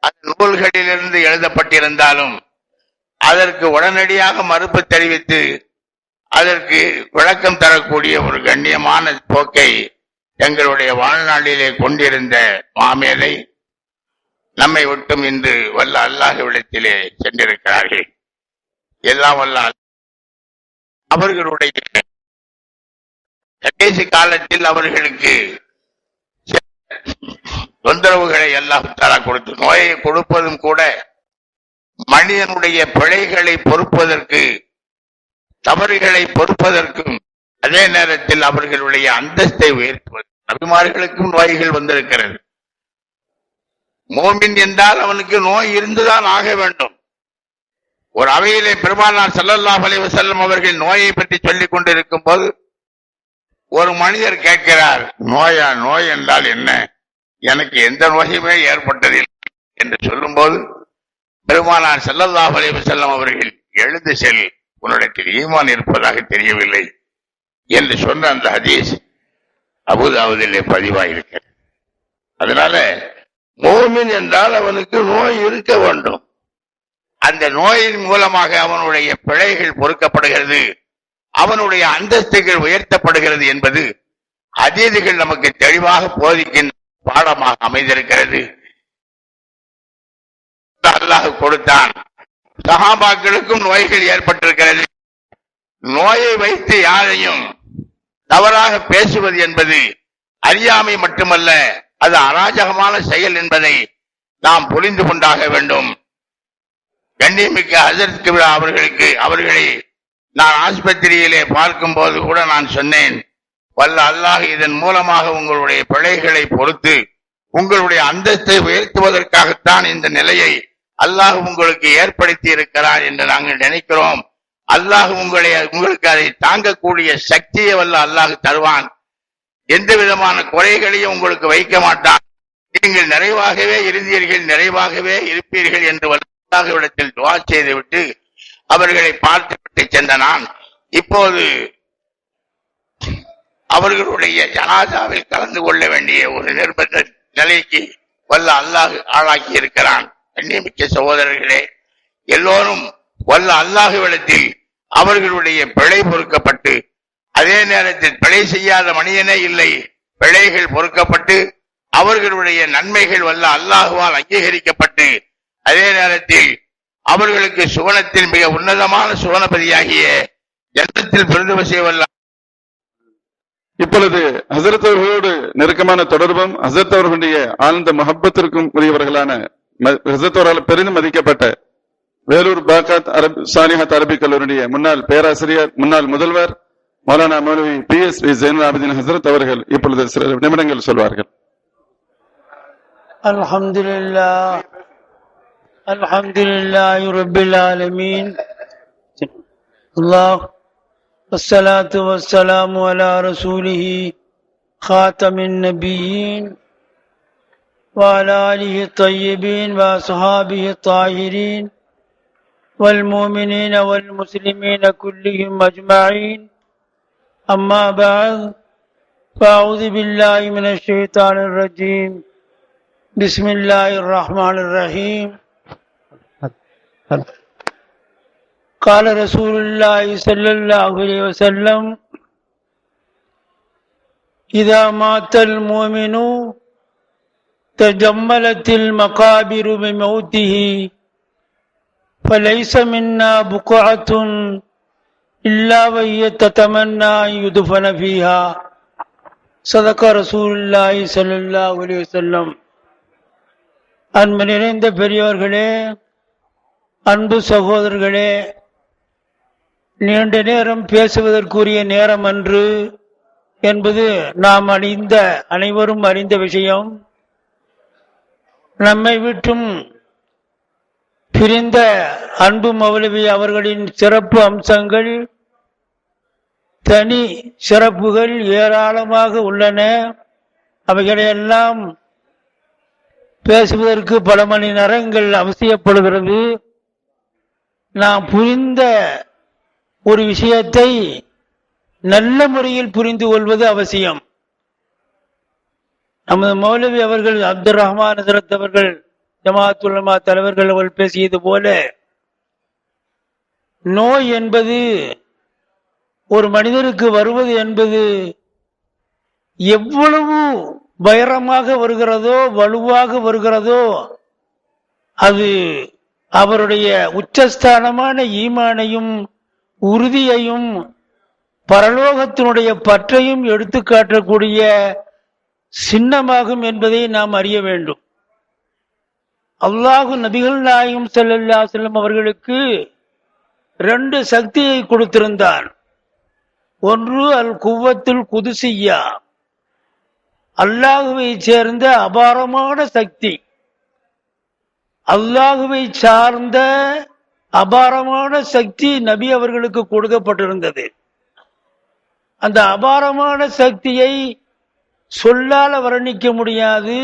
அந்த நூல்களிலிருந்து எழுதப்பட்டிருந்தாலும் அதற்கு உடனடியாக மறுப்பு தெரிவித்து அதற்கு விளக்கம் தரக்கூடிய ஒரு கண்ணியமான போக்கை எங்களுடைய வாழ்நாளிலே கொண்டிருந்த மாமேதை நம்மை விட்டும் இன்று வல்ல அல்லாஹ்விடத்திலே சென்றிருக்கிறார்கள். எல்லாம் வல்ல அவர்களுடைய கடைசி காலத்தில் அவர்களுக்கு தொந்தரவுகளை அல்லாஹ் தஆலா கொடுத்து, நோயை கொடுப்பதும் கூட மனிதனுடைய பிழைகளை பொறுப்பதற்கு, தவறுகளை பொறுப்பதற்கும், அதே நேரத்தில் அவர்களுடைய அந்தஸ்தை உயர்த்துவது. நபிமார்களுக்கும் நோய்கள் வந்திருக்கிறது. மோமின் என்றால் அவனுக்கு நோய் இருந்துதான் ஆக வேண்டும். ஒரு அவையிலே பெருமானார் ஸல்லல்லாஹு அலைஹி வஸல்லம் அவர்கள் நோயை பற்றி சொல்லிக் கொண்டிருக்கும் போது ஒரு மனிதர் கேட்கிறார், நோயா? நோய் என்றால் என்ன? எனக்கு எந்த நோயுமே ஏற்பட்டதில்லை என்று சொல்லும் போது பெருமானார் ஸல்லல்லாஹு அலைஹி வஸல்லம் அவர்கள், எழுந்து செல், உன்னிடத்தில் ஈமான் இருப்பதாக தெரியவில்லை என்று சொன்ன அந்த ஹதீஸ் அபூதாவுதிலே பதிவாயிருக்கிறது. அதனால மோமின் என்றால் அவனுக்கு நோய் இருக்க வேண்டும். அந்த நோயின் மூலமாக அவனுடைய பிழைகள் பொறுக்கப்படுகிறது, அவனுடைய அந்தஸ்துகள் உயர்த்தப்படுகிறது என்பது ஹதீதுகள் நமக்கு தெளிவாக போதிக்கின்ற பாடமாக அமைந்திருக்கிறது. அல்லாஹ் கொடுத்தான். சஹாபாக்களுக்கும் நோய்கள் ஏற்பட்டிருக்கிறது. நோயை வைத்து யாரையும் தவறாக பேசுவது என்பது அறியாமை மட்டுமல்ல, அது அராஜகமான செயல் என்பதை நாம் புரிந்து கொண்டாக வேண்டும். கண்ணியமிக்க ஹஜரத் கிப்லா அவர்களை நான் ஆஸ்பத்திரியிலே பார்க்கும் போது கூட நான் சொன்னேன், வல்ல அல்லாஹ் இதன் மூலமாக உங்களுடைய பிழைகளை பொறுத்து உங்களுடைய அந்தஸ்தை உயர்த்துவதற்காகத்தான் இந்த நிலையை அல்லாஹ் உங்களுக்கு ஏற்படுத்தி இருக்கிறார் என்று நாங்கள் நினைக்கிறோம். அல்லாஹ் உங்களுக்கு அதை தாங்கக்கூடிய சக்தியை வல்ல அல்லாஹ் தருவான். எந்த விதமான குறைகளையும் உங்களுக்கு வைக்க மாட்டான். நீங்கள் நிறைவாகவே இருந்தீர்கள், நிறைவாகவே இருப்பீர்கள் என்று அல்லாஹ்விடத்தில் துஆ செய்துவிட்டு அவர்களை பார்த்துவிட்டு சென்ற நான் இப்போது அவர்களுடைய ஜனாசாவில் கலந்து கொள்ள வேண்டிய ஒரு நிர்பந்த நிலைக்கு வல்ல அல்லாஹ் ஆளாக்கி இருக்கிறான். கண்ணியமிக்க சகோதரர்களே, எல்லோரும் வல்ல அல்லாஹ்விடத்தில் அவர்களுடைய பிழை பொறுக்கப்பட்டு, அதே நேரத்தில் பிழை செய்யாத மனிதனே இல்லை, பிழைகள் பொறுக்கப்பட்டு அவர்களுடைய நன்மைகள் வல்ல அல்லாஹுவால் அங்கீகரிக்கப்பட்டு, அதே நேரத்தில் அவர்களுக்கு சுவனத்தில் மிக உன்னதமான சுவனபதியாகிய ஜன்னத்தில் பிரதிபலிக்க வல்ல. இப்பொழுது ஹசரத் அவர்களோடு நெருக்கமான தொடர்பும் ஹசரத் அவர்களுடைய ஆழ்ந்த மஹப்பத்திற்கும் உரியவர்களான ஹசரத் அவர்களால் பெரிதும் மதிக்கப்பட்ட வேலூர் பாக்காத் சாலிஹாத் அரபிக் கல்லூரியுடைய முன்னாள் பேராசிரியர், முன்னாள் முதல்வர் மௌலானா மௌலவி PSV ஜைனுல் ஆபிதீன் ஹசரத் அவர்கள் இப்பொழுது சில நிமிடங்கள் சொல்வார்கள். அல்ஹம்துலில்லாஹி ரப்பில் ஆலமீன். அல்லாஹ் والصلاة والسلام على رسوله خاتم النبيين وعلى آله الطيبين وأصحابه الطاهرين والمؤمنين والمسلمين كلهم أجمعين. أما بعد، فأعوذ بالله من الشيطان الرجيم. بسم الله الرحمن الرحيم. قال رسول الله صلى الله عليه وسلم: إذا مات المؤمن تجملت المقابر بموته، فليس منا بقعة إلا وهي تتمنى أن يدفن فيها صدق رسول الله صلى الله عليه وسلم. அன்பு நிறைந்த பெரியோர்களே, அன்பு சகோதரர்களே, நீண்ட நேரம் பேசுவதற்குரிய நேரம் அன்று என்பது நாம் அனைவரும் அறிந்த விஷயம். நம்மை விட்டும் பிரிந்த அன்பு மௌலவி அவர்களின் சிறப்பு அம்சங்கள், தனி சிறப்புகள் ஏராளமாக உள்ளன. அவைகளையெல்லாம் பேசுவதற்கு பல மணி நேரங்கள் அவசியப்படுகிறது. நாம் புரிந்த ஒரு விஷயத்தை நல்ல முறையில் புரிந்து கொள்வது அவசியம். நமது மௌலவி அவர்கள், அப்துல் ரஹ்மான் ஹசரத் அவர்கள், ஜமாஅத் உலமா தலைவர்கள் அவர்கள் பேசியது போல, நோய் என்பது ஒரு மனிதருக்கு வருவது என்பது எவ்வளவு பயரமாக வருகிறதோ, வலுவாக வருகிறதோ, அது அவருடைய உச்சஸ்தானமான ஈமானையும் உறுதியையும் பரலோகத்தினுடைய பற்றையும் எடுத்து காட்டக்கூடிய சின்னமாகும் என்பதை நாம் அறிய வேண்டும். அல்லாஹு நபிகள் நாயகம் ஸல்லல்லாஹு அலைஹி வஸல்லம் அவர்களுக்கு 2 சக்தியை கொடுத்திருந்தான். ஒன்று அல் குவத்துல் குதுசிய்யா, அல்லாஹுவை சேர்ந்த அபாரமான சக்தி, அல்லாஹுவை சார்ந்த அபாரமான சக்தி நபி அவர்களுக்கு கொடுக்கப்பட்டிருந்தது. அந்த அபாரமான சக்தியை சொல்லால் வர்ணிக்க முடியாது,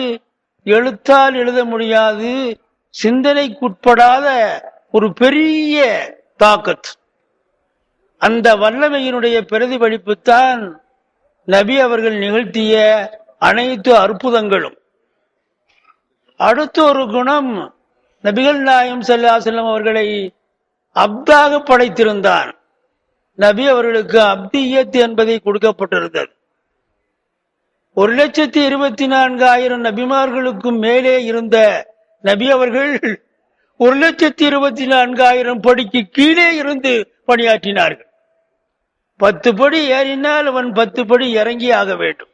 எழுத்தால் எழுத முடியாது, சிந்தனைக்குட்படாத ஒரு பெரிய தாக்கத். அந்த வல்லமையினுடைய பிரதிபலிப்புத்தான் நபி அவர்கள் நிகழ்த்திய அனைத்து அற்புதங்களும். அடுத்த ஒரு குணம், நபிகள் நாயகம் ஸல்லல்லாஹு அலைஹி வஸல்லம் அவர்களை அப்தாக படைத்திருந்தான். நபி அவர்களுக்கு அப்தியத் என்பதை கொடுக்கப்பட்டிருந்தது. 1,24,000 நபிமார்களுக்கும் மேலே இருந்த நபி அவர்கள் 1,24,000 படிக்கு கீழே இருந்து பணியாற்றினார்கள். 10 படி ஏறினால் அவன் 10 படி இறங்கி ஆக வேண்டும்.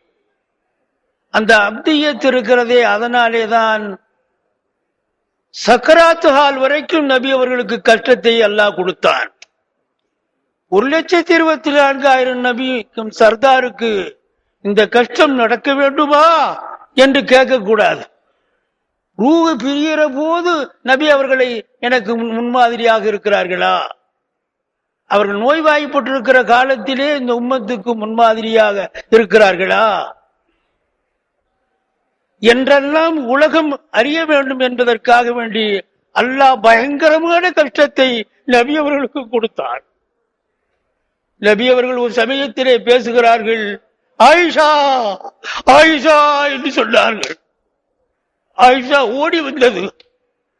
அந்த அப்தியத் இருக்கிறதே, அதனாலே தான் சக்கராத்து ஹால் வரைக்கும் நபி அவர்களுக்கு கஷ்டத்தை அல்லாஹ் கொடுத்தான். 1,24,000 நபிக்கும் சர்தாருக்கு இந்த கஷ்டம் நடக்க வேண்டுமா என்று கேட்கக்கூடாது. ரூஹ் பிரிகிற போது நபி அவர்களை எனக்கு முன்மாதிரியாக இருக்கிறார்களா, அவர்கள் நோய்வாய்ப்பட்டிருக்கிற காலத்திலே இந்த உம்மத்துக்கு முன்மாதிரியாக இருக்கிறார்களா என்றெல்லாம் உலகம் அறிய வேண்டும் என்பதற்காக வேண்டி அல்லாஹ் பயங்கரமான கஷ்டத்தை நபி அவர்களுக்கு கொடுத்தார். நபி அவர்கள் ஒரு சமயத்திலே பேசுகிறார்கள், ஆயிஷா ஆயிஷா என்று சொன்னார்கள். ஆயிஷா ஓடி வந்தது.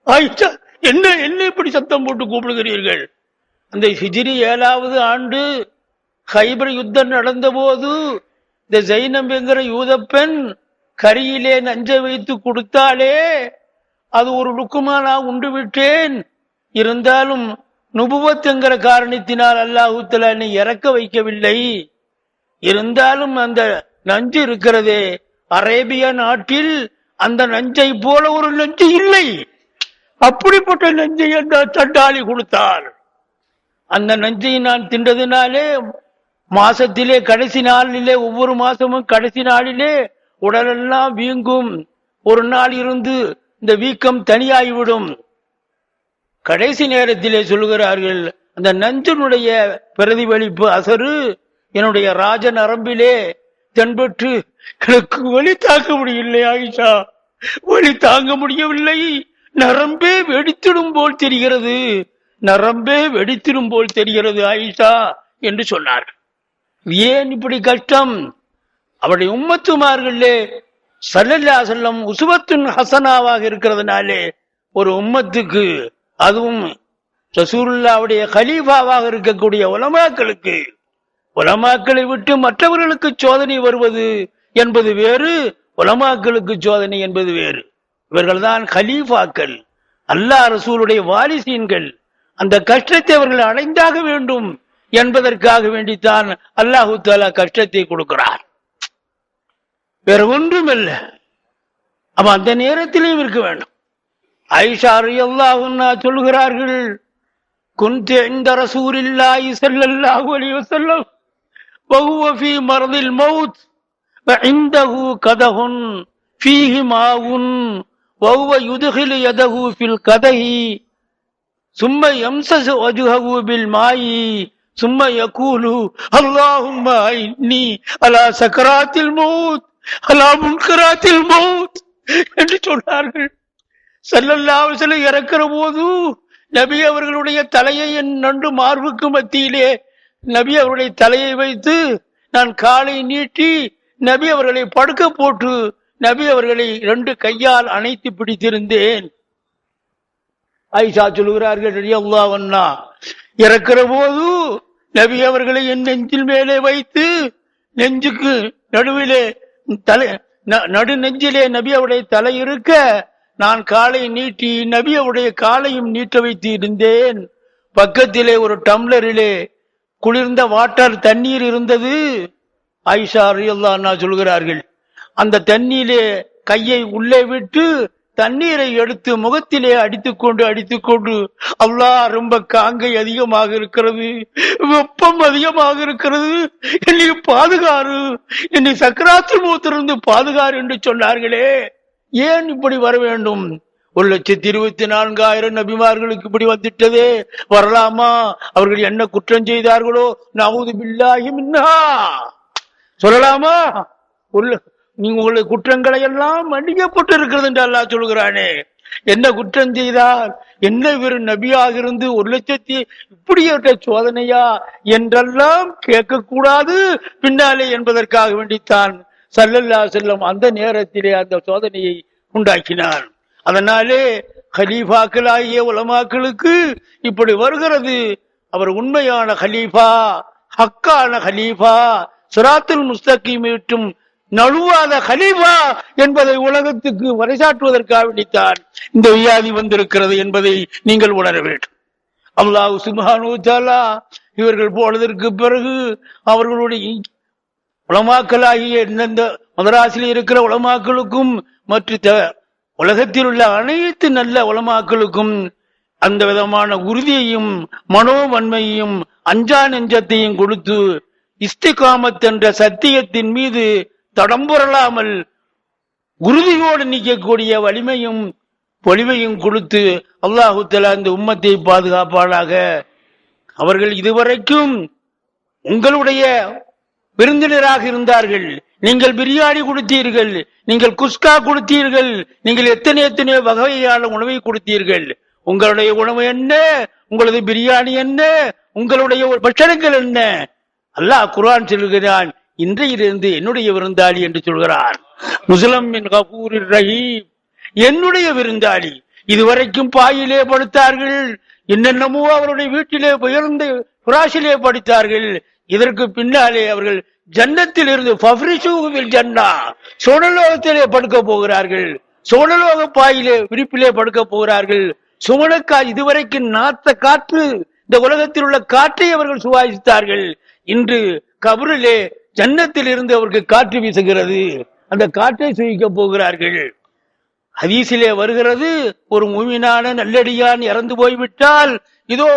ஆயிஷா, என்ன என்ன இப்படி சத்தம் போட்டு கூப்பிடுகிறீர்கள்? அந்த ஹிஜ்ரி 7வது ஆண்டு ஹைபர் யுத்தம் நடந்த போது இந்த ஜைனப் என்கிற யூத பெண் கரியிலே நஞ்சை வைத்து கொடுத்தாலே, அது ஒரு லுக்குமானா உண்டு விட்டேன். இருந்தாலும் நுபுவத் என்கிற காரணத்தினால் அல்லாஹ் தஆலா என்னை இறக்க வைக்கவில்லை. இருந்தாலும் அந்த நஞ்சு இருக்கிறதே, அரேபியா நாட்டில் அந்த நஞ்சை போல ஒரு நஞ்சு இல்லை. அப்படிப்பட்ட நஞ்சை அந்த சண்டாளி கொடுத்தார். அந்த நஞ்சை நான் தின்றதினாலே மாசத்திலே கடைசி நாளிலே, ஒவ்வொரு மாசமும் கடைசி நாளிலே உடலெல்லாம் வீங்கும். ஒரு நாள் இருந்து இந்த வீக்கம் தனியாகிவிடும். கடைசி நேரத்திலே சொல்லுகிறார்கள், அந்த நஞ்சினுடைய பிரதிபலிப்பு அசரு என்னுடைய ராஜ நரம்பிலே தென்பட்டு எனக்கு வலி தாங்க முடியவில்லை ஆயிஷா, வலி தாங்க முடியவில்லை, நரம்பே வெடித்திடும் போல் தெரிகிறது, நரம்பே வெடித்திடும் போல் தெரிகிறது ஆயிஷா என்று சொன்னார். ஏன் இப்படி கஷ்டம்? அவருடைய உம்மத்துமார்களே ஸல்லல்லாஹு அலைஹி வஸல்லம் உஸ்வத்துன் ஹஸனாவாக இருக்கிறதுனாலே ஒரு உம்மத்துக்கு, அதுவும் ரசூலுல்லாஹ்வுடைய கலீஃபாவாக இருக்கக்கூடிய உலமாக்களுக்கு, உலமாக்களை விட்டு மற்றவர்களுக்கு சோதனை வருவது என்பது வேறு, உலமாக்களுக்கு சோதனை என்பது வேறு. இவர்கள்தான் கலீஃபாக்கள், அல்லாஹ் ரசூலுடைய வாரிசீன்கள். அந்த கஷ்டத்தை அவர்கள் அடைந்தாக வேண்டும் என்பதற்காக வேண்டித்தான் அல்லாஹு தாலா கஷ்டத்தை கொடுக்கிறார், வேற ஒன்றும் இல்லை. அப்ப அந்த நேரத்திலேயும் இருக்க வேண்டும். ஆயிஷா ரலியல்லாஹு அன்ஹா சொல்கிறார்கள், குன்து இன்த ரசூலில்லாஹி ஸல்லல்லாஹு அலைஹி வஸல்லம் வஹுவ ஃபீ மர்தில் மௌத் வஇந்தஹு கதஹுன் ஃபீஹி மாஉன் வஹுவ யுத்கிலு யதஹு ஃபில் கதஹி சும்ம யம்ஸஸு வஜ்ஹஹு பில் மாஇ சும்ம யகூலு அல்லாஹும்ம இன்னி அலா சக்கராத்தில் மௌத் அலா முன்கராத்தில் மௌத் என்று சொன்னார்கள். ஸல்லல்லாஹு அலைஹி வஸல்லம் இறக்கிற போது நபி அவர்களுடைய தலையை என் நண்டு மார்புக்கு மத்தியிலே நபி அவருடைய தலையை வைத்து நான் காலை நீட்டி நபி அவர்களை படுக்க போட்டு நபி அவர்களை 2 கையால் அணைத்து பிடித்திருந்தேன். ஆயிஷா சொல்கிறார்கள் ரலியல்லாஹு அன்ஹா, இறக்கிற போது நபி அவர்களை என் நெஞ்சில் மேலே வைத்து நெஞ்சுக்கு நடுவிலே தலை நடு நெஞ்சிலே நபி அவருடைய தலை இருக்க நான் காலை நீட்டி நபி அவருடைய காலையும் நீட்ட வைத்து இருந்தேன். பக்கத்திலே ஒரு டம்ளரிலே குளிர்ந்த வாட்டர் தண்ணீர் இருந்தது. ஆயிஷா ரலியல்லாஹு அன்ஹா சொல்கிறார்கள், அந்த தண்ணீரிலே கையை உள்ளே விட்டு தண்ணீரை எடுத்து முகத்திலே அடித்துக்கொண்டு அல்லாஹ் ரொம்ப காங்கை அதிகமாக இருக்கிறது, வெப்பம் அதிகமாக இருக்கிறது, என்னை பாதுகாரு, என்னை சக்கராத்துல் மௌத்திலிருந்து பாதுகாரு என்று சொன்னார்களே. ஏன் இப்படி வர வேண்டும்? 1,24,000 நபிமார்களுக்கு இப்படி வந்துட்டதே, வரலாமா? அவர்கள் என்ன குற்றம் செய்தார்களோ நஊது பில்லாஹி மின்ஹா சொல்லலாமா? நீங்க உங்களுடைய குற்றங்களை எல்லாம் மன்னிக்கப்பட்டு இருக்கிறது என்று அல்லாஹ் சொல்கிறானே. என்ன குற்றம் செய்தால் என்ன வெறும் நபியாக இருந்து 1,00,000 இப்படியேற்ற சோதனையா என்றெல்லாம் கேட்கக்கூடாது பின்னாலே என்பதற்காக வேண்டித்தான் ஸல்லல்லாஹு அலைஹி வஸல்லம் அந்த நேரத்திலே அந்த சோதனையை உண்டாக்கினார். அதனாலே கலீஃபாக்களாகிய உலமாக்களுக்கு இப்படி வருகிறது. அவர் உண்மையான கலீஃபா, ஹக்கான கலீஃபா, சிராத்துல் முஸ்தகீம் விட்டும் நழுவாத கலீஃபா என்பதை உலகத்துக்கு வரைசாற்றுவதற்காக வேண்டித்தான் இந்த வியாதி வந்திருக்கிறது என்பதை நீங்கள் உணர வேண்டும். அல்லாஹ் சுப்ஹானஹு வ தஆலா இவர்கள் போனதற்கு பிறகு அவர்களுடைய உலமாக்களாகிய இந்த மதராசில் இருக்கிற உலமாக்களுக்கும் மற்ற உலகத்தில் உள்ள அனைத்து நல்ல உலமாக்களுக்கும் அந்த விதமான உறுதியையும் மனோவன்மையையும் அஞ்சா நெஞ்சத்தையும் கொடுத்து இஸ்திகாமத் என்ற சத்தியத்தின் மீது தடம்புரளாமல் உறுதியோடு நிற்கக்கூடிய வலிமையும் பொலிவையும் கொடுத்து அல்லாஹு தஆலா இந்த உம்மத்தை பாதுகாப்பாளாக. அவர்கள் இதுவரைக்கும் உங்களுடைய விருந்தினராக இருந்தார்கள். நீங்கள் பிரியாணி கொடுத்தீர்கள், நீங்கள் குஸ்கா கொடுத்தீர்கள், நீங்கள் எத்தனை வகையான உணவை கொடுத்தீர்கள். உங்களுடைய உணவு என்ன, உங்களது பிரியாணி என்ன, உங்களுடைய பட்சணங்கள் என்ன? அல்லாஹ் குர்ஆன் சொல்கிறான், இன்றையிலிருந்து என்னுடைய விருந்தாளி என்று சொல்கிறார். முஸ்லிம் மின் கஃபூரிர் ரஹீம், என்னுடைய விருந்தாளி. இதுவரைக்கும் பாயிலே படுத்தார்கள், என்னென்னமோ அவருடைய வீட்டிலே உயர்ந்த புராசிலே படுத்தார்கள். இதற்கு பின்னாலே அவர்கள் ஜன்னத்தில் இருந்து ஜன்னா சோனலோகத்திலே படுக்க போகிறார்கள். சோனலோக பாயிலே விரிப்பிலே படுக்க போகிறார்கள். சுமணக்கா இதுவரைக்கும் நாத்த காற்று, இந்த உலகத்தில் உள்ள காற்றை அவர்கள் சுவாசித்தார்கள். இன்று கபரிலே ஜன்னத்தில் இருந்து அவருக்கு காற்று வீசுகிறது, அந்த காற்றை சுவிக்க போகிறார்கள். ஹதீஸிலே வருகிறது, ஒரு மூமினான நல்லடியான் இறந்து போய்விட்டால் இதோ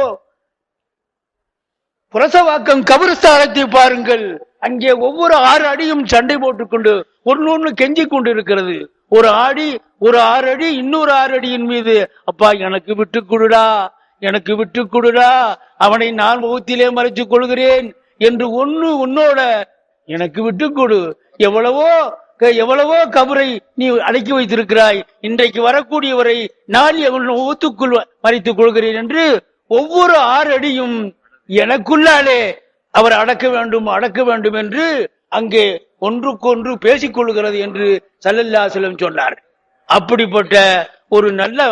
புரசவாக்கம் கபரஸ்தானத்தை பாருங்கள், அங்கே ஒவ்வொரு 6 அடியும் சண்டை போட்டுக்கொண்டு ஒன்னு கெஞ்சி கொண்டு இருக்கிறது. ஒரு 6 அடி இன்னொரு 6 அடியின் மீது, அப்பா எனக்கு விட்டு கொடுடா, எனக்கு விட்டு கொடுடா, அவனை நான் முகத்திலே மறைச்சு கொள்கிறேன் என்று உன்னோட எனக்கு விட்டு கொடு. எவ்வளவோ கபரை நீ அடக்கி வைத்திருக்கிறாய், இன்றைக்கு வரக்கூடியவரை நான் முகத்துக்குள் மறைத்துக் கொள்கிறேன் என்று ஒவ்வொரு 6 அடியும் எனக்குள்ளாலே அவர் அடக்க வேண்டும் என்று அங்கே ஒன்றுக்கொன்று பேசிக் கொள்கிறது என்று ஸல்லல்லாஹு அலைஹி வஸல்லம் சொன்னார். அப்படிப்பட்ட ஒரு நல்ல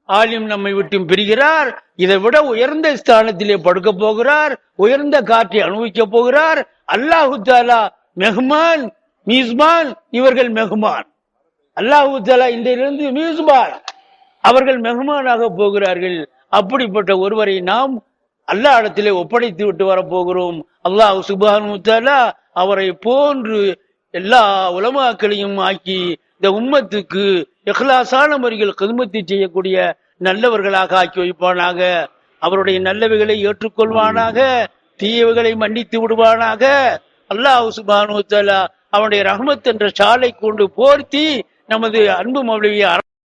ஆலிம் நம்மை விட்டு பிரிகிறார். இதை விட உயர்ந்த ஸ்தானத்திலே படுக்க போகிறார், உயர்ந்த காற்றை அனுபவிக்க போகிறார். அல்லாஹு தஆலா மெஹ்மான், மீஸ்மான், இவர்கள் மெஹ்மான். அல்லாஹு தஆலா இன்றிலிருந்து மீஸ்மான், அவர்கள் மெஹ்மானாக போகிறார்கள். அப்படிப்பட்ட ஒருவரை நாம் அல்லாஹ் இடத்திலே ஒப்படைத்து விட்டு வரப்போகிறோம். அல்லாஹ் சுப்ஹானஹு வ தஆலா அவரை போன்று எல்லா உலமாக்களையும் ஆக்கி இந்த உம்மத்துக்கு இஹ்லாஸான முறையில் கிதுமத்து செய்யக்கூடிய நல்லவர்களாக ஆக்கி வைப்பானாக. அவருடைய நல்லவைகளை ஏற்றுக்கொள்வானாக, தீயவைகளை மன்னித்து விடுவானாக. அல்லாஹ் சுப்ஹானஹு வ தஆலா அவனுடைய ரஹ்மத் என்ற ஷாலை கொண்டு போர்த்தி நமது அன்பு மௌலவியை